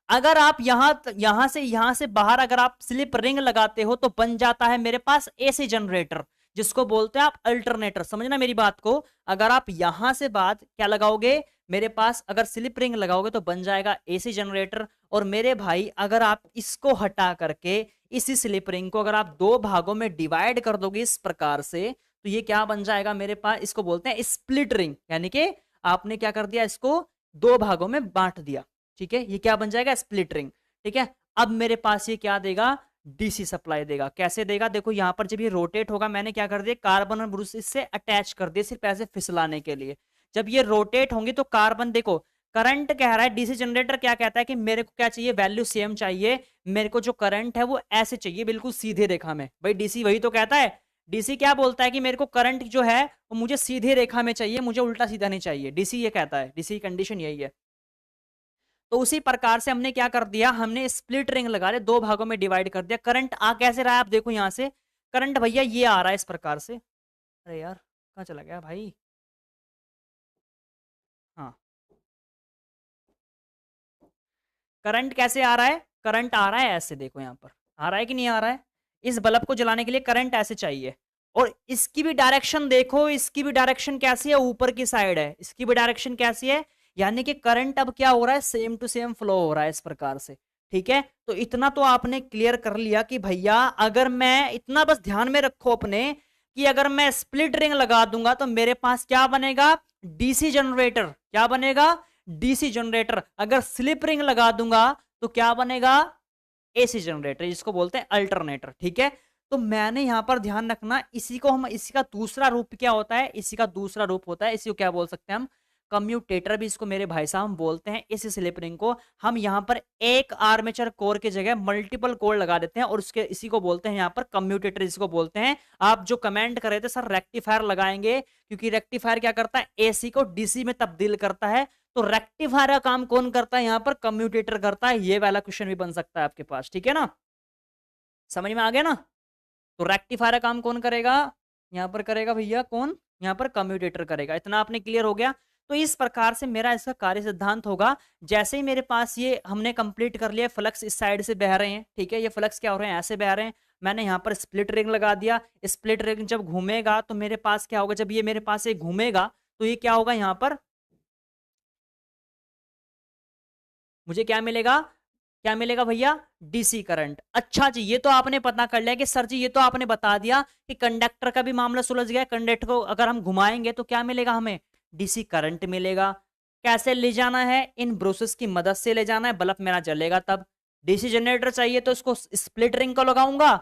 अगर आप यहां से बाहर अगर आप स्लिप रिंग लगाते हो तो बन जाता है मेरे पास एसी जनरेटर, जिसको बोलते हैं आप अल्टरनेटर। समझना मेरी बात को, अगर आप यहां से बात क्या लगाओगे, मेरे पास अगर स्लिप रिंग लगाओगे तो बन जाएगा एसी जनरेटर। और मेरे भाई अगर आप इसको हटा करके इसी स्लिप रिंग को अगर आप दो भागों में डिवाइड कर दोगे इस प्रकार से, तो ये क्या बन जाएगा मेरे पास, इसको बोलते हैं स्प्लिट रिंग, यानी कि आपने क्या कर दिया, इसको दो भागों में बांट दिया। ठीक है, ये क्या बन जाएगा, स्प्लिट रिंग। ठीक है, अब मेरे पास ये क्या देगा, डीसी सप्लाई देगा। कैसे देगा, देखो यहां पर जब ये रोटेट होगा, मैंने क्या कर दिया, कार्बन और ब्रूस इससे अटैच कर दिए, सिर्फ ऐसे फिसलाने के लिए। जब ये रोटेट होंगे तो कार्बन, देखो करंट कह रहा है, डीसी जनरेटर क्या कहता है कि मेरे को क्या चाहिए, वैल्यू सेम चाहिए, मेरे को जो करंट है वो ऐसे चाहिए, बिल्कुल सीधे रेखा में। भाई डीसी वही तो कहता है, डीसी क्या बोलता है कि मेरे को करंट जो है वो मुझे सीधे रेखा में चाहिए, मुझे उल्टा सीधा नहीं चाहिए, डीसी ये कहता है, डीसी की कंडीशन यही है। तो उसी प्रकार से हमने क्या कर दिया, हमने स्प्लिट रिंग लगा रहे, दो भागों में डिवाइड कर दिया। करंट आ कैसे रहा है, आप देखो यहां से करंट भैया ये आ रहा है इस प्रकार से। अरे यार कहाँ चला गया भाई, हाँ, करंट कैसे आ रहा है, करंट आ रहा है ऐसे, देखो यहाँ पर आ रहा है कि नहीं आ रहा है। इस बल्ब को जलाने के लिए करंट ऐसे चाहिए, और इसकी भी डायरेक्शन देखो, इसकी भी डायरेक्शन कैसी है, ऊपर की साइड है, इसकी भी डायरेक्शन कैसी है, यानी कि करंट अब क्या हो रहा है, सेम टू सेम फ्लो हो रहा है इस प्रकार से। ठीक है, तो इतना तो आपने क्लियर कर लिया कि भैया अगर मैं, इतना बस ध्यान में रखो अपने, कि अगर मैं स्प्लिट रिंग लगा दूंगा तो मेरे पास क्या बनेगा, डीसी जनरेटर। क्या बनेगा, डीसी जनरेटर। अगर स्लिप रिंग लगा दूंगा तो क्या बनेगा, एसी जनरेटर, जिसको बोलते हैं अल्टरनेटर। ठीक है, तो मैंने यहां पर ध्यान रखना, इसी को हम, इसी का दूसरा रूप क्या होता है, इसी का दूसरा रूप होता है, इसी को क्या बोल सकते हैं हम, कम्यूटेटर भी इसको मेरे भाई साहब हम बोलते हैं। इस स्लिप रिंग को हम यहाँ पर एक आर्मेचर कोर की जगह मल्टीपल कोर लगा देते हैं, और उसके इसी को बोलते हैं यहाँ पर कम्यूटेटर, इसको बोलते हैं। आप जो कमेंट कर रहे थे सर रेक्टिफायर लगाएंगे, क्योंकि रेक्टिफायर क्या करता है, एसी को डीसी में तब्दील करता है। तो रेक्टिफायर का काम कौन करता है, यहाँ पर कम्यूटेटर करता है। ये वाला क्वेश्चन भी बन सकता है आपके पास, ठीक है ना, समझ में आ गया ना। तो रेक्टिफायर का काम कौन करेगा, यहाँ पर करेगा भैया कौन, यहाँ पर कम्यूटेटर करेगा। इतना आपने क्लियर हो गया। तो इस प्रकार से मेरा इसका कार्य सिद्धांत होगा। जैसे ही मेरे पास ये हमने कंप्लीट कर लिया, फ्लक्स इस साइड से बह रहे हैं, ठीक है, ये फ्लक्स क्या हो रहे हैं, ऐसे बह रहे हैं। मैंने यहाँ पर स्प्लिट रिंग लगा दिया, स्प्लिट रिंग जब घूमेगा तो मेरे पास क्या होगा, जब ये मेरे पास ये घूमेगा तो ये क्या होगा, यहाँ पर मुझे क्या मिलेगा, क्या मिलेगा भैया? DC current. अच्छा जी, ये तो आपने पता कर लिया कि सर जी ये तो आपने बता दिया कि कंडक्टर का भी मामला सुलझ गया, कंडक्टर को अगर हम घुमाएंगे तो क्या मिलेगा हमें? डीसी करंट मिलेगा। कैसे ले जाना है? इन ब्रूसेस की मदद से ले जाना है, बल्ब मेरा जलेगा तब। डीसी जनरेटर चाहिए तो इसको स्प्लिट रिंग को लगाऊंगा,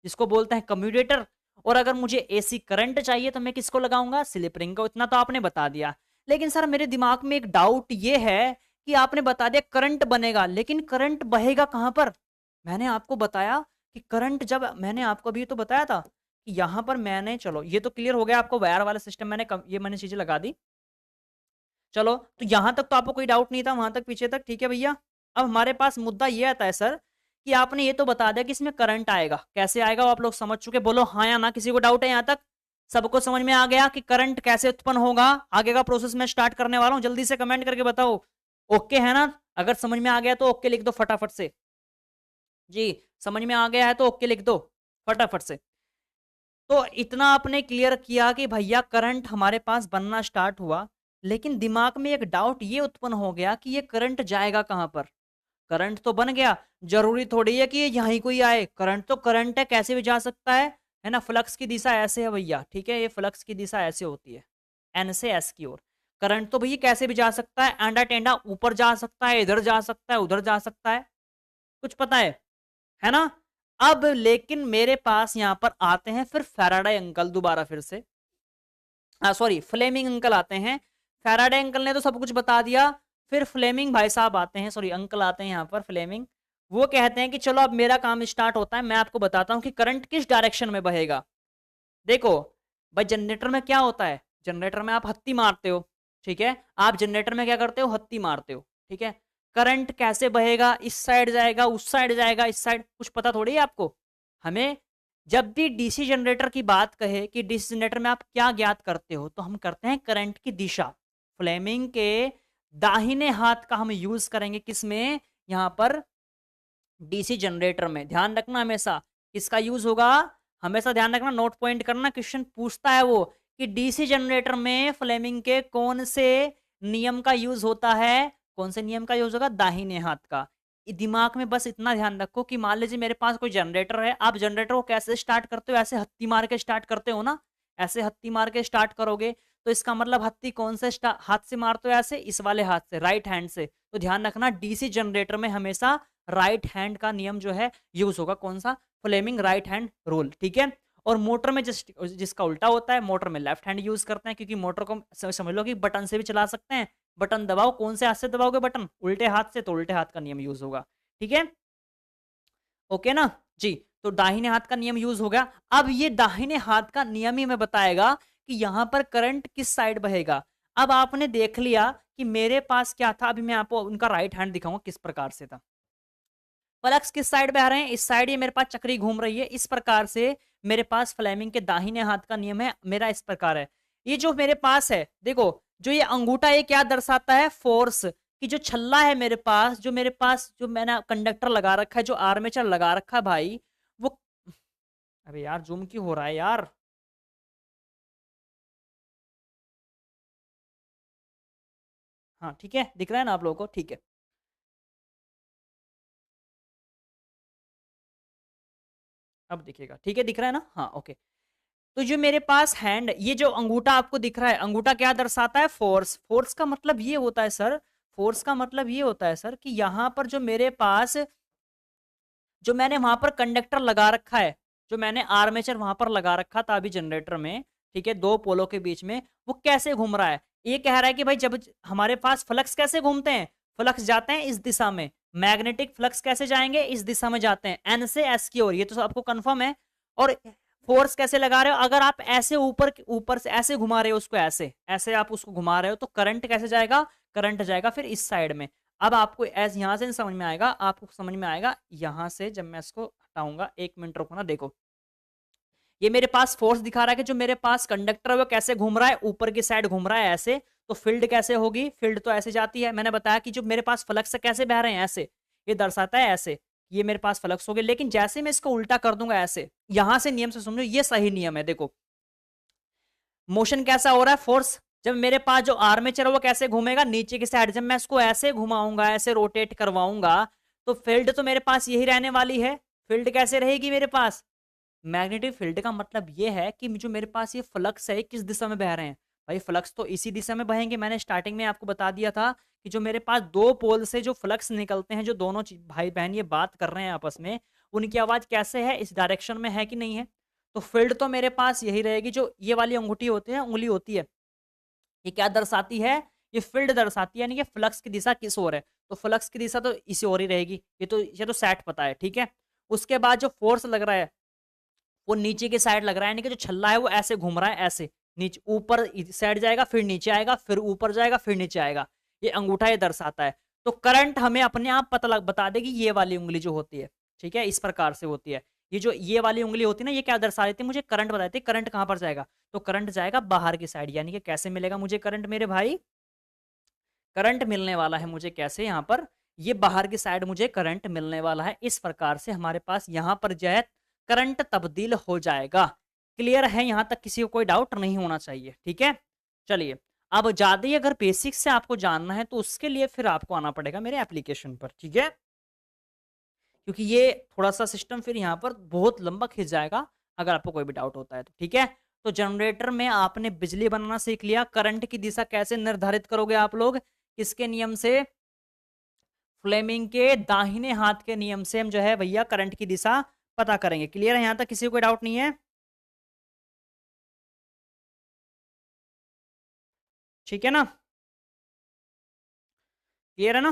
जिसको बोलते हैं कम्यूटेटर। और अगर मुझे एसी करंट चाहिए तो मैं किसको लगाऊंगा? स्लिप रिंग को। इतना तो आपने बता दिया। लेकिन सर मेरे दिमाग में एक डाउट ये है कि आपने बता दिया करंट बनेगा, लेकिन करंट बहेगा कहां पर? मैंने आपको बताया कि करंट, जब मैंने आपको अभी तो बताया था कि यहां पर मैंने, चलो ये तो क्लियर हो गया आपको, वायर वाला सिस्टम ये मैंने चीजें लगा दी। चलो तो यहां तक तो आपको कोई डाउट नहीं था, वहां तक पीछे तक ठीक है भैया। अब हमारे पास मुद्दा ये आता है सर कि आपने ये तो बता दिया कि इसमें करंट आएगा, कैसे आएगा वो आप लोग समझ चुके, बोलो हाँ या ना, किसी को डाउट है यहां तक? सबको समझ में आ गया कि करंट कैसे उत्पन्न होगा? आगे का प्रोसेस मैं स्टार्ट करने वाला हूं, जल्दी से कमेंट करके बताओ ओके है ना? अगर समझ में आ गया तो ओके लिख दो फटाफट से जी। समझ में आ गया है तो ओके लिख दो फटाफट से। तो इतना आपने क्लियर किया कि भैया करंट हमारे पास बनना स्टार्ट हुआ, लेकिन दिमाग में एक डाउट ये उत्पन्न हो गया कि ये करंट जाएगा कहां पर? करंट तो बन गया, जरूरी थोड़ी है कि ये यहीं कोई आए, करंट तो करंट है, कैसे भी जा सकता है ना? फ्लक्स की दिशा ऐसे है भैया, ठीक है, ये फ्लक्स की दिशा ऐसे होती है, एन से एस की ओर। करंट तो भैया कैसे भी जा सकता है, आंडा टेंडा ऊपर जा सकता है, इधर जा सकता है, उधर जा सकता है, कुछ पता है ना? अब लेकिन मेरे पास यहां पर आते हैं फिर फैराडे अंकल दोबारा फिर से, सॉरी फ्लेमिंग अंकल आते हैं। फैराडे अंकल ने तो सब कुछ बता दिया, फिर फ्लेमिंग भाई साहब आते हैं, सॉरी अंकल आते हैं यहाँ पर फ्लेमिंग। वो कहते हैं कि चलो अब मेरा काम स्टार्ट होता है, मैं आपको बताता हूँ कि करंट किस डायरेक्शन में बहेगा। देखो भाई, जनरेटर में क्या होता है? जनरेटर में आप हत्ती मारते हो, ठीक है, आप जनरेटर में क्या करते हो? हत्ती मारते हो, ठीक है। करंट कैसे बहेगा? इस साइड जाएगा, उस साइड जाएगा, इस साइड, कुछ पता थोड़ी है आपको। हमें जब भी डीसी जनरेटर की बात कहे कि डीसी जनरेटर में आप क्या ज्ञात करते हो, तो हम करते हैं करंट की दिशा। फ्लेमिंग के दाहिने हाथ का हम यूज करेंगे किसमें? यहां पर डीसी जनरेटर में। ध्यान रखना हमेशा किसका यूज होगा, हमेशा ध्यान रखना, नोट पॉइंट करना, क्वेश्चन पूछता है वो कि डीसी जनरेटर में फ्लेमिंग के कौन से नियम का यूज होता है? कौन से नियम का यूज होगा? दाहिने हाथ का। दिमाग में बस इतना ध्यान रखो कि मान लीजिए मेरे पास कोई जनरेटर है, आप जनरेटर को कैसे स्टार्ट करते हो? ऐसे हत्ती मार के स्टार्ट करते हो ना, ऐसे हत्ती मार के स्टार्ट करोगे, तो इसका मतलब हत्ती कौन से हाथ से मारते हो? ऐसे, इस वाले हाथ से, राइट हैंड से। तो ध्यान रखना डीसी जनरेटर में हमेशा राइट हैंड का नियम जो है यूज होगा, कौन सा? फ्लेमिंग राइट हैंड रूल, ठीक है। और मोटर में जिसका उल्टा होता है, मोटर में लेफ्ट हैंड यूज करते हैं, क्योंकि मोटर को समझ लो कि बटन से भी चला सकते हैं। बटन दबाओ, कौन से हाथ से दबाओगे बटन? उल्टे हाथ से, तो उल्टे हाथ का नियम यूज होगा, ठीक है, ओके ना जी। तो दाहिने हाथ का नियम यूज हो गया। अब ये दाहिने हाथ का नियम ही हमें बताएगा कि यहां पर करंट किस साइड बहेगा। अब आपने देख लिया कि मेरे पास क्या था, अभी मैं आपको उनका राइट हैंड दिखाऊंगा किस प्रकार से था। फ्लक्स किस साइड बह रहे हैं? इस साइड, ये मेरे पास चक्री घूम रही है इस प्रकार से। मेरे पास फ्लेमिंग के दाहिने हाथ का नियम है मेरा इस प्रकार है। ये जो मेरे पास है, देखो जो ये अंगूठा, ये क्या दर्शाता है? फोर्स। कि जो छल्ला है मेरे पास, जो मैंने कंडक्टर लगा रखा है, जो आर्मेचर लगा रखा है भाई, वो, अबे यार जूम क्यों हो रहा है यार? हाँ ठीक है, दिख रहा है ना आप लोगों को? ठीक है, अब दिखेगा, ठीक है, दिख रहा है ना? हाँ ओके। तो जो मेरे पास हैंड, ये जो अंगूठा आपको दिख रहा है, अंगूठा क्या दर्शाता है? फोर्स। फोर्स का मतलब ये होता है सर, फोर्स का मतलब ये होता है सर कि यहां पर जो मेरे पास, जो मैंने वहां पर कंडक्टर लगा रखा है, जो मैंने आर्मेचर वहां पर लगा रखा था अभी जनरेटर में, ठीक है, दो पोलों के बीच में, वो कैसे घूम रहा है? ये कह रहा है कि भाई जब हमारे पास फ्लक्स कैसे घूमते हैं? फ्लक्स जाते हैं इस दिशा में, मैग्नेटिक फ्लक्स कैसे जाएंगे? इस दिशा में जाते हैं, एन से एस की ओर, ये तो आपको कंफर्म है। और फोर्स कैसे लगा रहे हो? अगर आप ऐसे ऊपर ऊपर से ऐसे घुमा रहे हो उसको, ऐसे ऐसे आप उसको घुमा रहे हो, तो करंट कैसे जाएगा? करंट जाएगा फिर इस साइड में। अब आपको एज यहां से समझ में आएगा, आपको समझ में आएगा यहां से, जब मैं इसको हटाऊंगा, एक मिनट रुको ना, देखो ये मेरे पास फोर्स दिखा रहा है कि जो मेरे पास कंडक्टर है वो कैसे घूम रहा है? ऊपर की साइड घूम रहा है ऐसे। तो फील्ड कैसे होगी? फील्ड तो ऐसे जाती है। मैंने बताया कि जो मेरे पास फ्लक्स कैसे बह रहे हैं, ऐसे, ये दर्शाता है ऐसे, ये मेरे पास फ्लक्स हो गए। लेकिन जैसे मैं इसको उल्टा कर दूंगा ऐसे, यहां से नियम से समझो, ये सही नियम है। देखो मोशन कैसा हो रहा है? फोर्स, जब मेरे पास जो आर्मेचर है वो कैसे घूमेगा? नीचे की साइड। जब मैं इसको ऐसे घुमाऊंगा, ऐसे रोटेट करवाऊंगा, तो फील्ड तो मेरे पास यही रहने वाली है। फील्ड कैसे रहेगी मेरे पास? मैग्नेटिक फील्ड का मतलब ये है कि जो मेरे पास ये फ्लक्स है किस दिशा में बह रहे हैं। भाई फ्लक्स तो इसी दिशा में बहेंगे। मैंने स्टार्टिंग में आपको बता दिया था कि जो मेरे पास दो पोल से जो फ्लक्स निकलते हैं, जो दोनों भाई बहन ये बात कर रहे हैं आपस में, उनकी आवाज कैसे है, इस डायरेक्शन में है कि नहीं है। तो फील्ड तो मेरे पास यही रहेगी। जो ये वाली अंगूठी होती है, उंगली होती है, ये क्या दर्शाती है? ये फील्ड दर्शाती है, यानी कि फ्लक्स की दिशा किस ओर है। तो फ्लक्स की दिशा तो इसी ओर ही रहेगी। ये तो सेट पता है, ठीक है। उसके बाद जो फोर्स लग रहा है वो नीचे की साइड लग रहा है, यानी कि जो छल्ला है वो ऐसे घूम रहा है, ऐसे नीचे ऊपर साइड जाएगा, फिर नीचे आएगा, फिर ऊपर जाएगा, फिर नीचे आएगा। ये अंगूठा ये दर्शाता है। तो करंट हमें अपने आप पता बता देगी ये वाली उंगली जो होती है, ठीक है, इस प्रकार से होती है। ये जो ये वाली उंगली होती है ना, ये क्या दर्शा देती है? मुझे करंट बता देती है। करंट कहां पर जाएगा? तो करंट जाएगा बाहर की साइड। यानी कि कैसे मिलेगा मुझे करंट मेरे भाई? करंट मिलने वाला है मुझे कैसे? यहाँ पर ये बाहर की साइड मुझे करंट मिलने वाला है। इस प्रकार से हमारे पास यहाँ पर जो है करंट तब्दील हो जाएगा। क्लियर है? यहाँ तक किसी को कोई डाउट नहीं होना चाहिए, ठीक है। चलिए, अब ज्यादा ही अगर बेसिक से आपको जानना है तो उसके लिए फिर आपको आना पड़ेगा मेरे एप्लीकेशन पर, ठीक है, क्योंकि ये थोड़ा सा सिस्टम फिर यहाँ पर बहुत लंबा खिंच जाएगा अगर आपको कोई भी डाउट होता है तो, ठीक है। तो जनरेटर में आपने बिजली बनाना सीख लिया। करंट की दिशा कैसे निर्धारित करोगे आप लोग? किसके नियम से? फ्लेमिंग के दाहिने हाथ के नियम से हम जो है भैया करंट की दिशा पता करेंगे। क्लियर है? यहां तक किसी को कोई डाउट नहीं है? ठीक है ना? क्लियर है ना?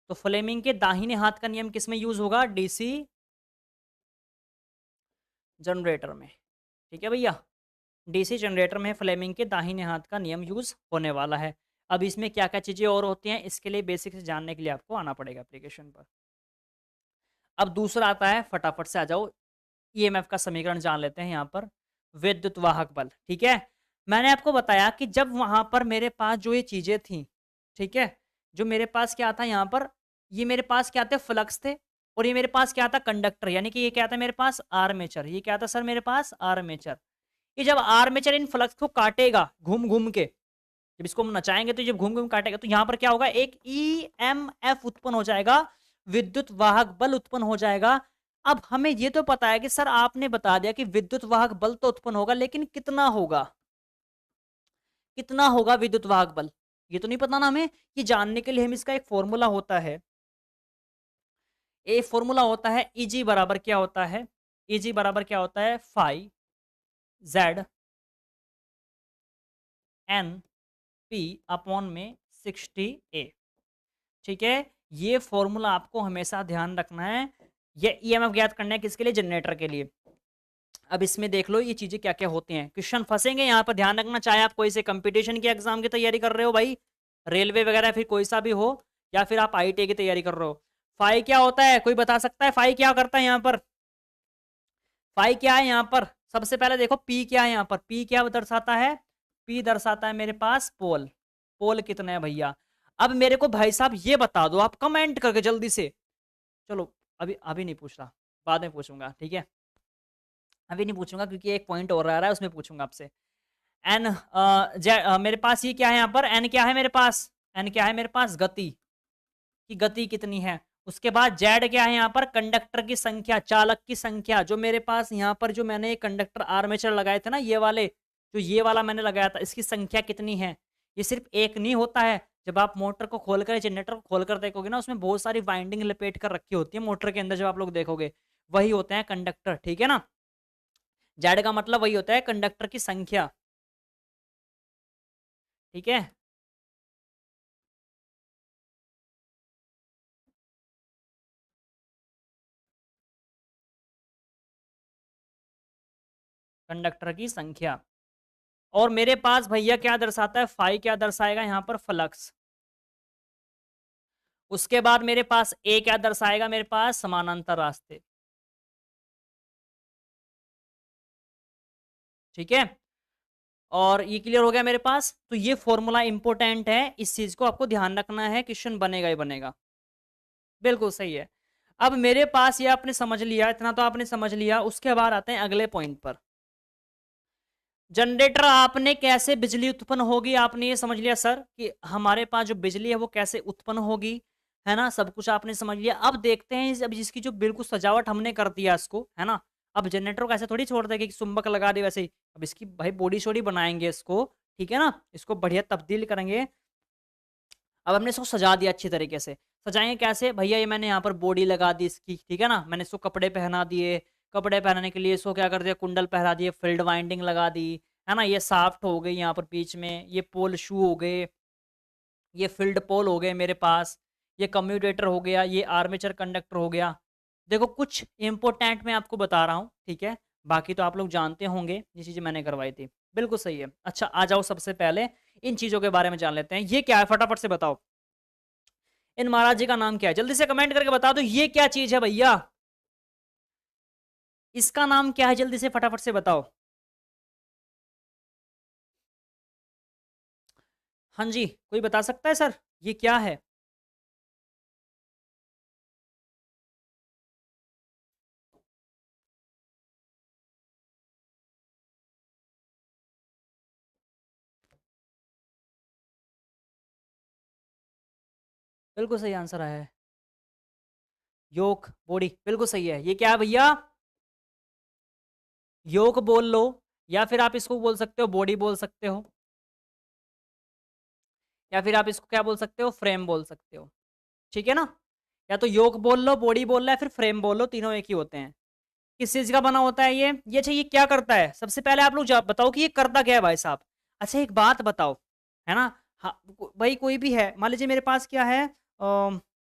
तो फ्लेमिंग के दाहिने हाथ का नियम किसमें यूज होगा? डीसी जनरेटर में, ठीक है भैया। डीसी जनरेटर में फ्लेमिंग के दाहिने हाथ का नियम यूज होने वाला है। अब इसमें क्या क्या चीजें और होती हैं, इसके लिए बेसिक से जानने के लिए आपको आना पड़ेगा एप्लीकेशन पर। अब दूसरा आता है, फटाफट से आ जाओ, ईएमएफ का समीकरण जान लेते हैं यहाँ पर। विद्युत वाहक बल, ठीक है। मैंने आपको बताया कि जब वहां पर मेरे पास जो ये चीजें थी, ठीक है, जो मेरे पास क्या था यहाँ पर, ये मेरे पास क्या थे? फ्लक्स थे। और ये मेरे पास क्या था? कंडक्टर, यानी कि ये क्या था मेरे पास? आर्मेचर। ये क्या था सर मेरे पास? आर्मेचर। ये जब आर्मेचर इन फ्लक्स को काटेगा घूम घूम के, जब इसको हम नचाएंगे तो जब घूम घूम काटेगा तो यहाँ पर क्या होगा? एक ईएमएफ उत्पन्न हो जाएगा, विद्युत वाहक बल उत्पन्न हो जाएगा। अब हमें ये तो पता है कि सर आपने बता दिया कि विद्युत वाहक बल तो उत्पन्न होगा, लेकिन कितना होगा? कितना होगा विद्युत वाहक बल? ये तो नहीं पता ना हमें। ये जानने के लिए हम इसका एक फॉर्मूला होता है, ए फॉर्मूला होता है ईजी बराबर क्या होता है? ईजी बराबर क्या होता है? Phi Z N P upon में 60 ए, ठीक है। ये फॉर्मूला आपको हमेशा ध्यान रखना है। ये ईएमएफ ज्ञात करना है किसके लिए? जनरेटर के लिए। अब इसमें देख लो ये चीजें क्या क्या होती हैं। क्वेश्चन फंसेंगे यहाँ पर, ध्यान रखना। चाहे आप कोई से कंपटीशन के एग्जाम की तैयारी कर रहे हो भाई, रेलवे वगैरह, फिर कोई सा भी हो, या फिर आप आईटीआई की तैयारी कर रहे हो। फाई क्या होता है? कोई बता सकता है फाई क्या करता है यहाँ पर? फाई क्या है यहाँ पर? सबसे पहले देखो पी क्या है यहाँ पर? पी क्या दर्शाता है? पी दर्शाता है मेरे पास पोल। पोल कितने हैं भैया? अब मेरे को भाई साहब ये बता दो आप कमेंट करके जल्दी से। चलो अभी अभी नहीं पूछ रहा, बाद में पूछूंगा, ठीक है। अभी नहीं पूछूंगा क्योंकि एक पॉइंट और आ रहा है, उसमें पूछूंगा आपसे। एन मेरे पास ये क्या है यहाँ पर? एन क्या है मेरे पास? एन क्या है मेरे पास? गति की गति कितनी है। उसके बाद जेड क्या है यहाँ पर? कंडक्टर की संख्या, चालक की संख्या। जो मेरे पास यहाँ पर जो मैंने कंडक्टर आर्मेचर लगाए थे ना, ये वाले, जो ये वाला मैंने लगाया था, इसकी संख्या कितनी है। ये सिर्फ एक नहीं होता है। जब आप मोटर को खोलकर, जनरेटर को खोलकर देखोगे ना, उसमें बहुत सारी वाइंडिंग लपेट कर रखी होती है मोटर के अंदर, जब आप लोग देखोगे वही होते हैं कंडक्टर, ठीक है ना। जेड का मतलब वही होता है कंडक्टर की संख्या, ठीक है। कंडक्टर की संख्या। और मेरे पास भैया क्या दर्शाता है? फाई क्या दर्शाएगा यहाँ पर? फ्लक्स। उसके बाद मेरे पास ए क्या दर्शाएगा? मेरे पास समानांतर रास्ते, ठीक है। और ये क्लियर हो गया मेरे पास। तो ये फॉर्मूला इंपॉर्टेंट है, इस चीज को आपको ध्यान रखना है, क्वेश्चन बनेगा ही बनेगा। बिल्कुल सही है। अब मेरे पास ये आपने समझ लिया, इतना तो आपने समझ लिया। उसके बाद आते हैं अगले पॉइंट पर। जनरेटर आपने कैसे बिजली उत्पन्न होगी आपने ये समझ लिया सर, कि हमारे पास जो बिजली है वो कैसे उत्पन्न होगी। है ना? सब कुछ आपने समझ लिया। अब देखते हैं अब इसकी जो बिल्कुल सजावट हमने कर दिया इसको, है ना? अब जनरेटर को ऐसे थोड़ी छोड़ देंगे कि चुंबक लगा दिए वैसे ही। अब इसकी भाई बॉडी-शॉडी बनाएँगे इसको, ठीक है ना? इसको बढ़िया तब्दील करेंगे। अब हमने इसको सजा दिया अच्छी तरीके से। सजाएँगे कैसे? भैया ये मैंने यहाँ पर बॉडी लगा दी इसकी, ठीक है ना? मैंने इसको कपड़े पहना दिए, कपड़े पहनाने के लिए इसको क्या कर दिया कुंडल पहना दिए, फ़ील्ड वाइंडिंग लगा दी, है ना? ये शाफ्ट हो गई यहाँ पर बीच में, ये पोल शू हो गए, ये फ़ील्ड पोल हो गए मेरे पास, ये कम्यूटेटर हो गया, ये आर्मेचर कंडक्टर हो गया। देखो कुछ इम्पोर्टेंट मैं आपको बता रहा हूँ, ठीक है? बाकी तो आप लोग जानते होंगे, ये चीज़ें मैंने करवाई थी। बिल्कुल सही है। अच्छा आ जाओ सबसे पहले इन चीज़ों के बारे में जान लेते हैं। ये क्या है फटाफट से बताओ? इन महाराज जी का नाम क्या है? जल्दी से कमेंट करके बता दो ये क्या चीज़ है भैया? इसका नाम क्या है? जल्दी से फटाफट से बताओ। हाँ जी, कोई बता सकता है सर? ये क्या है? बिल्कुल सही आंसर आया है। योक, बॉडी, बिल्कुल सही है। ये क्या है भैया? योक बोल लो या फिर आप इसको बोल सकते हो बॉडी बोल सकते हो या फिर आप इसको क्या बोल सकते हो फ्रेम बोल सकते हो, ठीक है ना? या तो योक बोल लो, बॉडी बोल लो या फिर फ्रेम बोल लो, तीनों एक ही होते हैं। किस चीज़ का बना होता है ये? ये अच्छा ये क्या करता है? सबसे पहले आप लोग बताओ कि ये करता क्या है भाई साहब? अच्छा एक बात बताओ, है ना? हाँ, भाई कोई भी है, मान लीजिए मेरे पास क्या है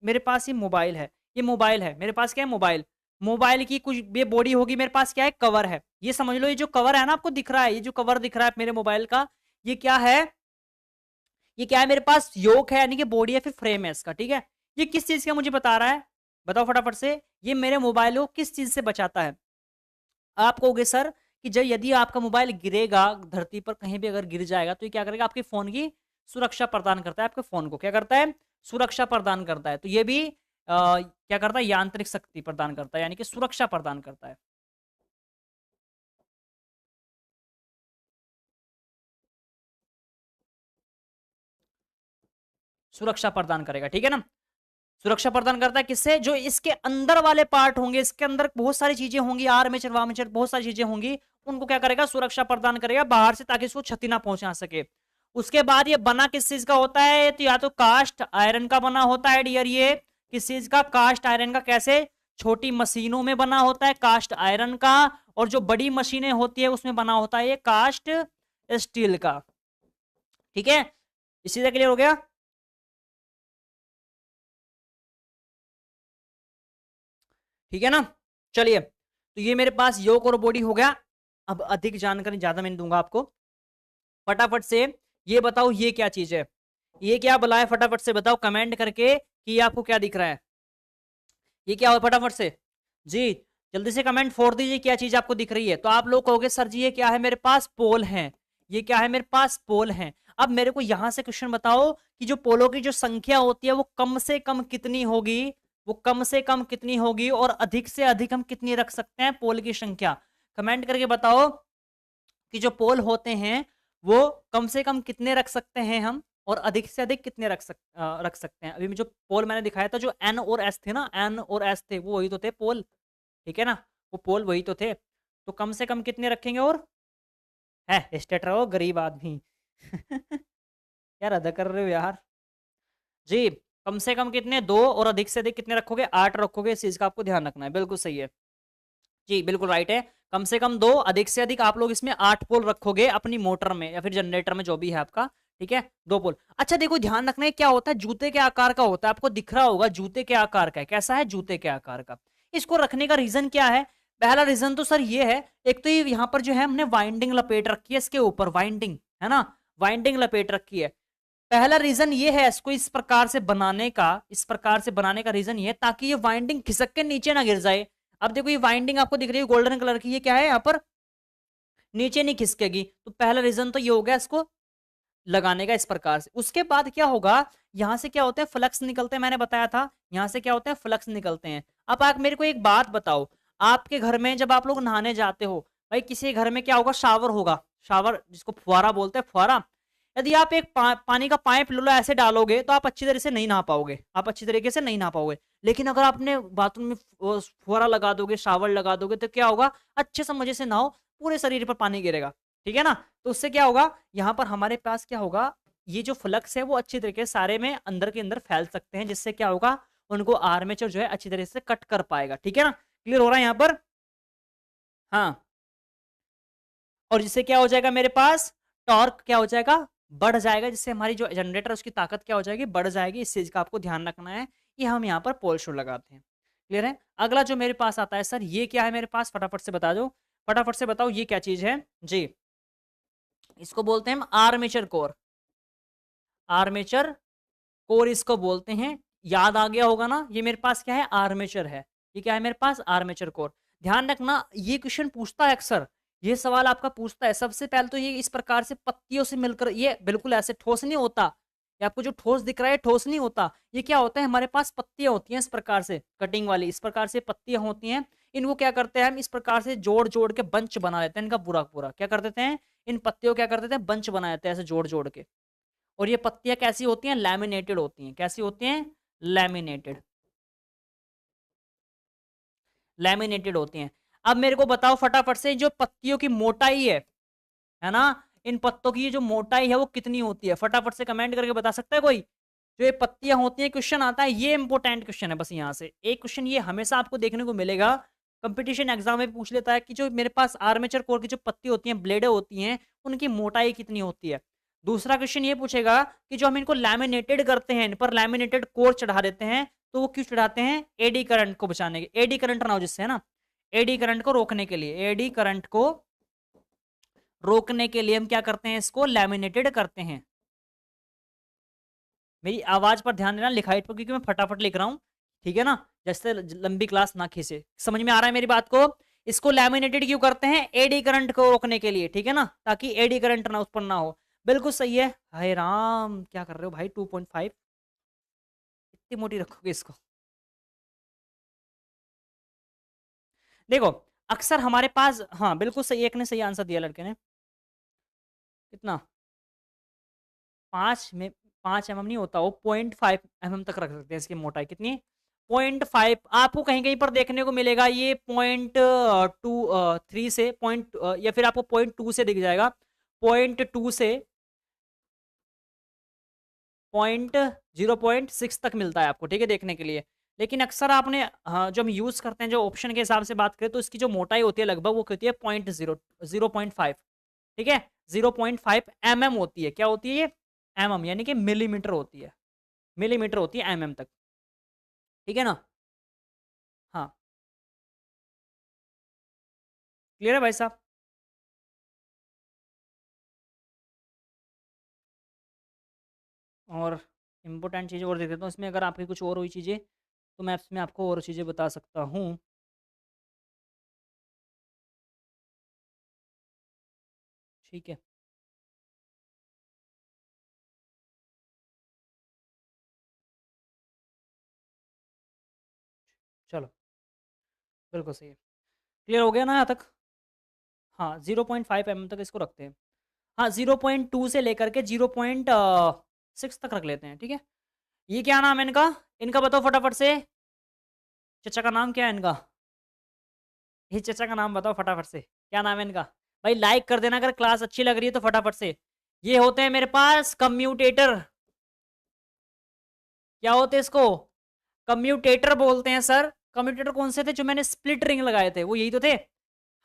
मेरे पास ये मोबाइल है, ये मोबाइल है, मेरे पास क्या है मोबाइल। मोबाइल की कुछ ये बॉडी होगी, मेरे पास क्या है कवर है। ये समझ लो ये जो कवर है ना आपको दिख रहा है, ये जो कवर दिख रहा है मेरे मोबाइल का, ये क्या है? ये क्या है मेरे पास योक है यानी कि बॉडी है फिर फ्रेम है इसका, ठीक है? ये किस चीज़ का मुझे बता रहा है? बताओ फटाफट से, ये मेरे मोबाइल को किस चीज़ से बचाता है? आप कहोगे सर कि जब यदि आपका मोबाइल गिरेगा धरती पर कहीं भी अगर गिर जाएगा तो ये क्या करेगा आपके फ़ोन की सुरक्षा प्रदान करता है आपके फ़ोन को क्या करता है सुरक्षा प्रदान करता है तो ये भी क्या करता है यांत्रिक शक्ति प्रदान करता है यानी कि सुरक्षा प्रदान करता है सुरक्षा प्रदान करेगा ठीक है ना सुरक्षा प्रदान करता है किससे जो इसके अंदर वाले पार्ट होंगे इसके अंदर बहुत सारी चीजें होंगी आर्मेचर वार्मेचर बहुत सारी चीजें होंगी उनको क्या करेगा सुरक्षा प्रदान करेगा बाहर से ताकि इसको क्षति ना पहुंचा सके उसके बाद ये बना किस चीज का होता है तो या तो कास्ट आयरन का बना होता है डियर ये किस चीज का कास्ट आयरन का कैसे छोटी मशीनों में बना होता है कास्ट आयरन का और जो बड़ी मशीनें होती है उसमें बना होता है ये कास्ट स्टील का ठीक है इस चीज क्लियर हो गया ठीक है ना चलिए तो ये मेरे पास योक और बॉडी हो गया अब अधिक जानकारी ज्यादा मैं नहीं दूंगा आपको फटाफट से ये बताओ ये क्या चीज है ये क्या बुलाए फटाफट से बताओ कमेंट करके कि ये आपको क्या दिख रहा है ये क्या हो फटाफट से जी जल्दी से कमेंट फोड़ दीजिए क्या चीज आपको दिख रही है तो आप लोग कहोगे सर जी ये क्या है मेरे पास पोल है ये क्या है मेरे पास पोल है अब मेरे को यहां से क्वेश्चन बताओ कि जो पोलों की जो संख्या होती है वो कम से कम कितनी होगी वो कम से कम कितनी होगी और अधिक से अधिक हम कितनी रख सकते हैं पोल की संख्या कमेंट करके बताओ कि जो पोल होते हैं वो कम से कम कितने रख सकते हैं हम और अधिक से अधिक कितने रख सकते हैं अभी जो पोल मैंने दिखाया था जो एन और एस थे ना एन और एस थे वो वही तो थे पोल ठीक है ना वो पोल वही तो थे तो कम से कम कितने रखेंगे और है स्टेट रहो गरीब आदमी यार अदा कर रहे हो यार जी कम से कम कितने दो और अधिक से अधिक कितने रखोगे 8 रखोगे इस चीज का आपको ध्यान रखना है बिल्कुल सही है जी बिल्कुल राइट है कम से कम दो अधिक से अधिक आप लोग इसमें 8 पोल रखोगे अपनी मोटर में या फिर जनरेटर में जो भी है आपका ठीक है 2 पोल अच्छा देखो ध्यान रखना है क्या होता है जूते के आकार का होता है आपको दिख रहा होगा जूते के आकार का है कैसा है जूते के आकार का इसको रखने का रीजन क्या है पहला रीजन तो सर ये है एक तो ये यहाँ पर जो है हमने वाइंडिंग लपेट रखी है इसके ऊपर वाइंडिंग है ना वाइंडिंग लपेट रखी है पहला रीजन ये है इसको इस प्रकार से बनाने का रीजन ये है ताकि ये वाइंडिंग खिसक के नीचे ना गिर जाए अब देखो ये वाइंडिंग आपको दिख रही है गोल्डन कलर की ये क्या है यहाँ पर नीचे नहीं खिसकेगी तो पहला रीजन तो ये हो गया इसको लगाने का इस प्रकार से उसके बाद क्या होगा यहाँ से क्या होते हैं फ्लक्स निकलते हैं मैंने बताया था यहाँ से क्या होते हैं फ्लक्स निकलते हैं अब आप मेरे को एक बात बताओ आपके घर में जब आप लोग नहाने जाते हो भाई किसी घर में क्या होगा शावर होगा शावर जिसको फुहारा बोलते हैं फुहारा यदि आप एक पानी का पाइप लो ऐसे डालोगे तो आप अच्छी तरह से नहीं नहा पाओगे, आप अच्छी तरीके से नहीं नहा पाओगे। लेकिन अगर आपने बाथरूम में फुहारा लगा दोगे, शावर लगा दोगे, तो क्या होगा, अच्छे से मजे से नहाओ, पूरे शरीर पर पानी गिरेगा, ठीक है ना। तो उससे क्या होगा, यहाँ पर हमारे पास क्या होगा, ये जो फ्लक्स है वो अच्छी तरीके से सारे में अंदर के अंदर फैल सकते हैं, जिससे क्या होगा, उनको आर्मेचर जो है अच्छी तरह से कट कर पाएगा, ठीक है ना। क्लियर हो रहा है यहाँ पर? हाँ। और जिससे क्या हो जाएगा, मेरे पास टॉर्क क्या हो जाएगा, बढ़ जाएगा, जिससे हमारी जो जनरेटर उसकी ताकत क्या हो जाएगी, बढ़ जाएगी। इस चीज का आपको ध्यान रखना है। ये हम यहाँ पर पोल शू लगाते हैं। क्लियर है? अगला जो मेरे पास आता है, सर ये क्या है मेरे पास, फटाफट से बता दो, फटाफट से बताओ ये क्या चीज है जी। इसको बोलते हैं हम आर्मेचर कोर, आर्मेचर कोर इसको बोलते हैं। याद आ गया होगा ना, ये मेरे पास क्या है, आर्मेचर है। ये क्या है मेरे पास, आर्मेचर कोर। ध्यान रखना, ये क्वेश्चन पूछता है अक्सर, ये सवाल आपका पूछता है। सबसे पहले तो ये इस प्रकार से पत्तियों से मिलकर, ये बिल्कुल ऐसे ठोस नहीं होता, ये आपको जो ठोस दिख रहा है ठोस नहीं होता। ये क्या होता है, हमारे पास पत्तियां होती हैं इस प्रकार से, कटिंग वाली इस प्रकार से पत्तियां होती हैं। इनको क्या करते हैं हम, इस प्रकार से जोड़ जोड़ के बंच बना लेते हैं इनका, पूरा पूरा क्या कर देते हैं, इन पत्तियों क्या कर देते हैं, बंच बना देते हैं ऐसे जोड़ जोड़ के। और ये पत्तियां कैसी होती हैं, लैमिनेटेड होती हैं। कैसी होती हैं, लैमिनेटेड, लैमिनेटेड होती हैं। अब मेरे को बताओ फटाफट से, जो पत्तियों की मोटाई है ना, इन पत्तों की जो मोटाई है वो कितनी होती है, फटाफट से कमेंट करके बता सकता है कोई। जो ये पत्तियां होती हैं, क्वेश्चन आता है, ये इंपॉर्टेंट क्वेश्चन है। बस यहाँ से एक क्वेश्चन ये हमेशा आपको देखने को मिलेगा, कंपटीशन एग्जाम में पूछ लेता है कि जो मेरे पास आर्मेचर कोर की जो पत्ती होती हैं, ब्लेडें होती हैं, उनकी मोटाई कितनी होती है। दूसरा क्वेश्चन ये पूछेगा कि जो हम इनको लैमिनेटेड करते हैं, इन पर लैमिनेटेड कोर चढ़ा देते हैं, तो वो क्यों चढ़ाते हैं, एडी करंट को बचाने के, एडी करंट ना हो जिससे, है ना, एडी करंट को रोकने के लिए, एडी करंट को रोकने के लिए हम क्या करते हैं, इसको लैमिनेटेड करते हैं। मेरी आवाज पर ध्यान देना, लिखाई पर, क्योंकि मैं फटाफट लिख रहा हूं, ठीक है ना, जैसे लंबी क्लास ना खींचे। समझ में आ रहा है मेरी बात को? इसको लैमिनेटेड क्यों करते हैं, एडी करंट को रोकने के लिए, ठीक है ना, ताकि एडी करंट ना उत्पन्न ना हो। बिल्कुल सही है। हाय राम, क्या कर रहे हो भाई, 2.5 इतनी मोटी रखोगे इसको। देखो, अक्सर हमारे पास, हाँ बिल्कुल सही, एक ने सही आंसर दिया लड़के ने। कितना, 5 में 5 mm नहीं होता, वो 0.5 mm तक रख सकते हैं इसकी मोटाई। कितनी, 0.5। आपको कहीं कहीं पर देखने को मिलेगा ये 0.23 से पॉइंट, या फिर आपको 0.2 से दिख जाएगा, 0.2 से 0.6 तक मिलता है आपको, ठीक है, देखने के लिए। लेकिन अक्सर आपने, हाँ, जो हम यूज करते हैं, जो ऑप्शन के हिसाब से बात करें, तो इसकी जो मोटाई होती है लगभग वो होती है 0.5, ठीक है, 0.5 mm होती है। क्या होती है ये, mm, यानी कि मिलीमीटर होती है, मिलीमीटर होती है mm तक, ठीक है ना। हाँ, क्लियर है भाई साहब? और इम्पोर्टेंट चीज़ें और देख देता हूँ इसमें, अगर आपकी कुछ और हुई चीज़ें तो मैं इसमें आपको और चीज़ें बता सकता हूँ। ठीक है, चलो, बिल्कुल सही है। क्लियर हो गया ना यहाँ तक? हाँ, 0.5 mm तक इसको रखते हैं। हाँ, 0.2 से लेकर के 0.6 तक रख लेते हैं, ठीक है। ये क्या नाम है इनका, इनका बताओ फटाफट से, चचा का नाम क्या है इनका, ये चचा का नाम बताओ फटाफट से, क्या नाम है इनका। भाई लाइक कर देना अगर क्लास अच्छी लग रही है तो फटाफट से। ये होते हैं मेरे पास कम्यूटेटर। क्या होते हैं इसको, कम्यूटेटर बोलते हैं सर। कम्यूटेटर कौन से थे, जो मैंने स्प्लिट रिंग लगाए थे वो यही तो थे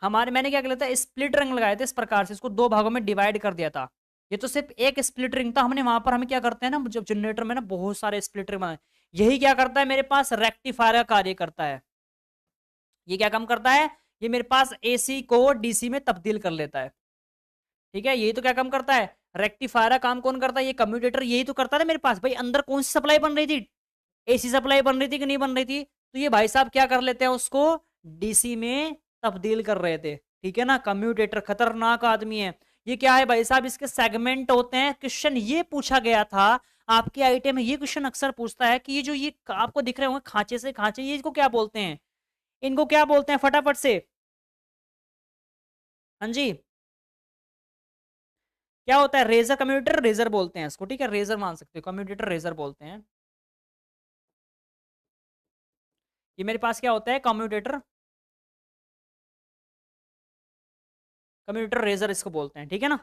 हमारे। मैंने क्या किया था, स्प्लिट रिंग लगाए थे इस प्रकार से, इसको दो भागों में डिवाइड कर दिया था। ये तो सिर्फ एक स्प्लिट रिंग था, हमने वहां पर हमें क्या करते हैं ना, जब जनरेटर में ना बहुत सारे स्प्लिट रिंग बनाए, यही क्या करता है मेरे पास, रेक्टिफायर का कार्य करता है। ये क्या काम करता है, ये मेरे पास एसी को डीसी में तब्दील कर लेता है, ठीक है। यही तो क्या काम करता है, रेक्टिफायर का काम कौन करता है, ये कम्यूटेटर यही तो करता है मेरे पास। भाई अंदर कौन सी सप्लाई बन रही थी, एसी सप्लाई बन रही थी कि नहीं बन रही थी, तो ये भाई साहब क्या कर लेते हैं, उसको डीसी में तब्दील कर रहे थे, ठीक है ना। कम्यूटेटर खतरनाक आदमी है। ये क्या है भाई साहब, इसके सेगमेंट होते हैं। क्वेश्चन ये पूछा गया था आपके आईटी में, ये क्वेश्चन अक्सर पूछता है कि ये जो ये आपको दिख रहे होंगे खांचे से खांचे, ये इसको क्या बोलते हैं, इनको क्या बोलते हैं फटाफट से। हाँ जी, क्या होता है, रेजर कम्यूटेटर रेजर बोलते हैं इसको, ठीक है, रेजर मान सकते हो, कम्यूटेटर रेजर बोलते हैं। ये मेरे पास क्या होता है, कम्यूटेटर, कम्यूटेटर रेजर इसको बोलते हैं, ठीक है ना,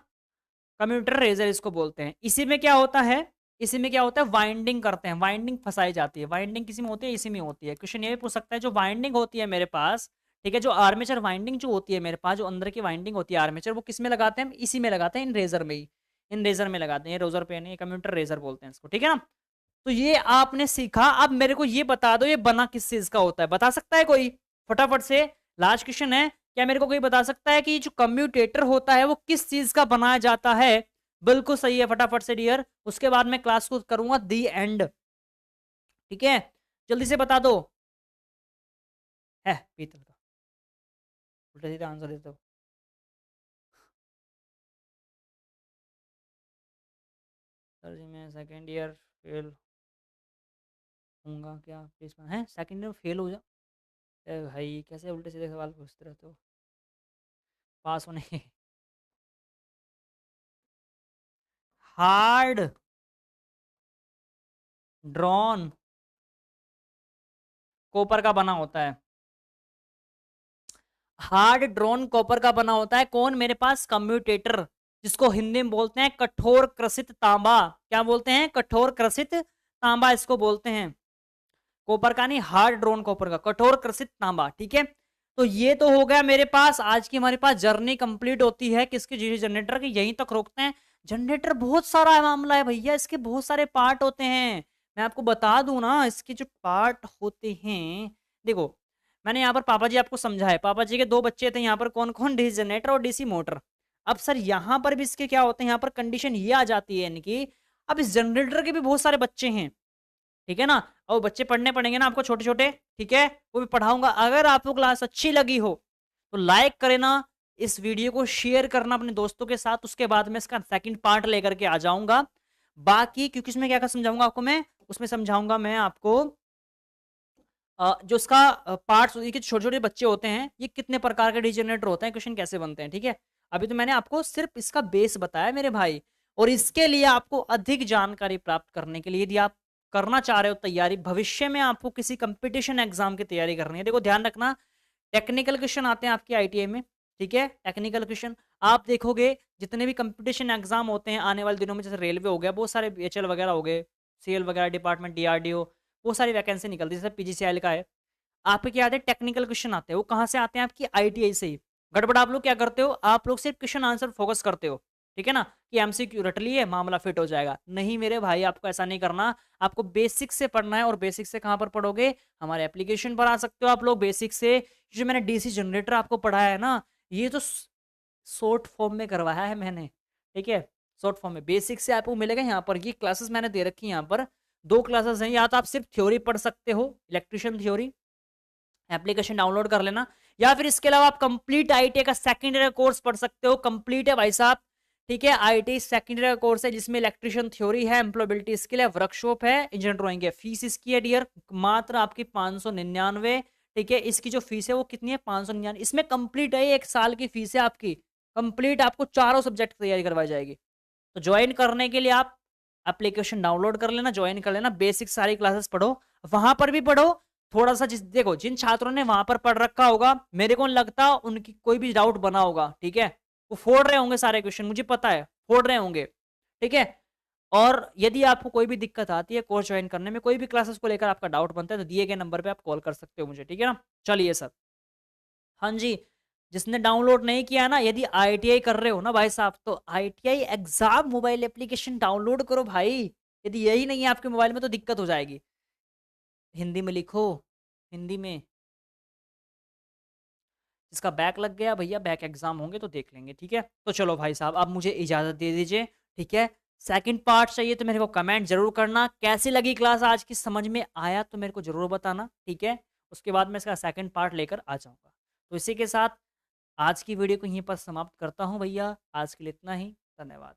कम्यूटेटर रेजर इसको बोलते हैं। इसी में क्या होता है, इसी में क्या होता है, वाइंडिंग करते हैं, वाइंडिंग फंसाई जाती है। वाइंडिंग किसी में होती है, इसी में होती है। क्वेश्चन ये भी पूछ सकता है, जो वाइंडिंग होती है मेरे पास, ठीक है, जो आर्मेचर वाइंडिंग जो होती है मेरे पास, जो अंदर की वाइंडिंग होती है आर्मेचर, वो किस में लगाते हैं हम, इसी में लगाते हैं, इन रेजर में ही, इन रेजर में लगाते हैं, रोजर पे नहीं, कम्यूटेटर रेजर बोलते हैं इसको, ठीक है ना। तो ये आपने सीखा। अब मेरे को ये बता दो, ये बना किस चीज का होता है, बता सकता है कोई फटाफट से, लास्ट क्वेश्चन है, क्या मेरे को कोई बता सकता है कि जो कम्यूटेटर होता है वो किस चीज का बनाया जाता है। बिल्कुल सही है, फटाफट से डियर, उसके बाद मैं क्लास को करूंगा दी एंड, ठीक है, जल्दी से बता दो। है पीतल का, उल्टा सीधा आंसर देते हो। सर जी मैं सेकेंड ईयर फेल होऊंगा क्या प्लीज, है सेकेंड ईयर फेल हो जा, ए भाई कैसे उल्टे सीधे सवाल पूछते रहते हो, पास होने के। हार्ड ड्रॉन कॉपर का बना होता है, हार्ड ड्रॉन कॉपर का बना होता है, कौन, मेरे पास कम्यूटेटर, जिसको हिंदी में बोलते हैं कठोर कृषित तांबा। क्या बोलते हैं, कठोर कृषित तांबा इसको बोलते हैं, कॉपर का नहीं, हार्ड ड्रोन कॉपर का, कठोर कृषित तांबा, ठीक है। तो ये तो हो गया मेरे पास, आज की हमारे पास जर्नी कंप्लीट होती है किसकी, जीरो जनरेटर की, यहीं तक रोकते हैं। जनरेटर बहुत सारा मामला है भैया, इसके बहुत सारे पार्ट होते हैं, मैं आपको बता दूं ना, इसके जो पार्ट होते हैं, देखो मैंने यहाँ पर पापा जी आपको समझा है, पापा जी के दो बच्चे थे यहाँ पर, कौन कौन, डीसी जनरेटर और डीसी मोटर। अब सर यहाँ पर भी इसके क्या होते हैं, यहाँ पर कंडीशन ये आ जाती है इनकी, अब इस जनरेटर के भी बहुत सारे बच्चे हैं, ठीक है ना, और बच्चे पढ़ने पड़ेंगे ना आपको छोटे छोटे, ठीक है, वो भी पढ़ाऊंगा। अगर आपको क्लास अच्छी लगी हो तो लाइक करे ना, इस वीडियो को शेयर करना अपने दोस्तों के साथ, उसके बाद में इसका सेकंड पार्ट लेकर के आ जाऊंगा। बाकी क्योंकि इसमें क्या क्या समझाऊंगा आपको मैं, उसमें समझाऊंगा मैं आपको जो इसका पार्ट्स, छोटे छोटे बच्चे होते हैं, ये कितने प्रकार के डिजेनरेटर होते हैं, क्वेश्चन कैसे बनते हैं, ठीक है। अभी तो मैंने आपको सिर्फ इसका बेस बताया मेरे भाई, और इसके लिए आपको अधिक जानकारी प्राप्त करने के लिए, यदि आप करना चाह रहे हो तैयारी, भविष्य में आपको किसी कंपटीशन एग्जाम की तैयारी करनी है, देखो ध्यान रखना, टेक्निकल क्वेश्चन आते हैं आपकी आईटीआई में, ठीक है, टेक्निकल क्वेश्चन आप देखोगे, जितने भी कंपटीशन एग्जाम होते हैं आने वाले दिनों में, जैसे रेलवे हो गया, बहुत सारे बीएचएल वगैरह हो गए, सीएल वगैरह डिपार्टमेंट, डीआरडीओ, बहुत सारी वैकेंसी निकलती है, जैसे पीजीसीएल का है, आपके क्या आते हैं, टेक्निकल क्वेश्चन आते हैं, वो कहाँ से आते हैं, आपकी आईटीआई से ही। गड़बड़ आप लोग क्या करते हो, आप लोग सिर्फ क्वेश्चन आंसर फोकस करते हो, ठीक है ना, कि एमसीक्यू रट लिए मामला फिट हो जाएगा, नहीं मेरे भाई, आपको ऐसा नहीं करना, आपको बेसिक से पढ़ना है। और बेसिक से कहाँ पर पढ़ोगे, हमारे एप्लीकेशन पर आ सकते हो आप लोग बेसिक से। जो मैंने डीसी जनरेटर आपको पढ़ाया है ना, ये तो शॉर्ट फॉर्म में करवाया है मैंने, ठीक है, शॉर्ट फॉर्म में बेसिक से आपको मिलेगा यहाँ पर, ये क्लासेस मैंने दे रखी है यहाँ पर, दो क्लासेस हैं, या तो आप सिर्फ थ्योरी पढ़ सकते हो, इलेक्ट्रिशियन थ्योरी, एप्लीकेशन डाउनलोड कर लेना, या फिर इसके अलावा आप कंप्लीट आईटीआई का सेकंड ईयर कोर्स पढ़ सकते हो, कंप्लीट है भाई साहब, ठीक है, आईटीआई सेकंड ईयर कोर्स है, जिसमें इलेक्ट्रिशियन थ्योरी है, एम्प्लॉयबिलिटी स्किल है, वर्कशॉप है, इंजीनियर ड्राइंग है। फीस इसकी है डियर मात्र आपकी 599, ठीक है, इसकी जो फीस है वो कितनी है, 599, इसमें कंप्लीट है, एक साल की फीस है आपकी कंप्लीट, आपको चारों सब्जेक्ट की तैयारी करवाई जाएगी। तो ज्वाइन करने के लिए आप एप्लीकेशन डाउनलोड कर लेना, ज्वाइन कर लेना, बेसिक सारी क्लासेस पढ़ो, वहां पर भी पढ़ो थोड़ा सा, जिस देखो जिन छात्रों ने वहां पर पढ़ रखा होगा, मेरे को नहीं लगता उनकी कोई भी डाउट बना होगा, ठीक है, वो फोड़ रहे होंगे सारे क्वेश्चन, मुझे पता है फोड़ रहे होंगे, ठीक है। और यदि आपको कोई भी दिक्कत आती है कोर्स ज्वाइन करने में, कोई भी क्लासेस को लेकर आपका डाउट बनता है, तो दिए गए नंबर पे आप कॉल कर सकते हो मुझे, ठीक है ना। चलिए सर, हाँ जी, जिसने डाउनलोड नहीं किया ना, यदि आईटीआई कर रहे हो ना भाई साहब, तो ITI exam mobile application download करो भाई, यदि यही नहीं है आपके मोबाइल में तो दिक्कत हो जाएगी। हिंदी में लिखो, हिंदी में, जिसका बैक लग गया भैया, बैक एग्जाम होंगे तो देख लेंगे, ठीक है। तो चलो भाई साहब, अब मुझे इजाजत दे दीजिए, ठीक है। सेकंड पार्ट चाहिए तो मेरे को कमेंट जरूर करना, कैसी लगी क्लास आज की, समझ में आया तो मेरे को जरूर बताना, ठीक है। उसके बाद मैं इसका सेकंड पार्ट लेकर आ जाऊंगा। तो इसी के साथ आज की वीडियो को यहीं पर समाप्त करता हूँ भैया, आज के लिए इतना ही, धन्यवाद।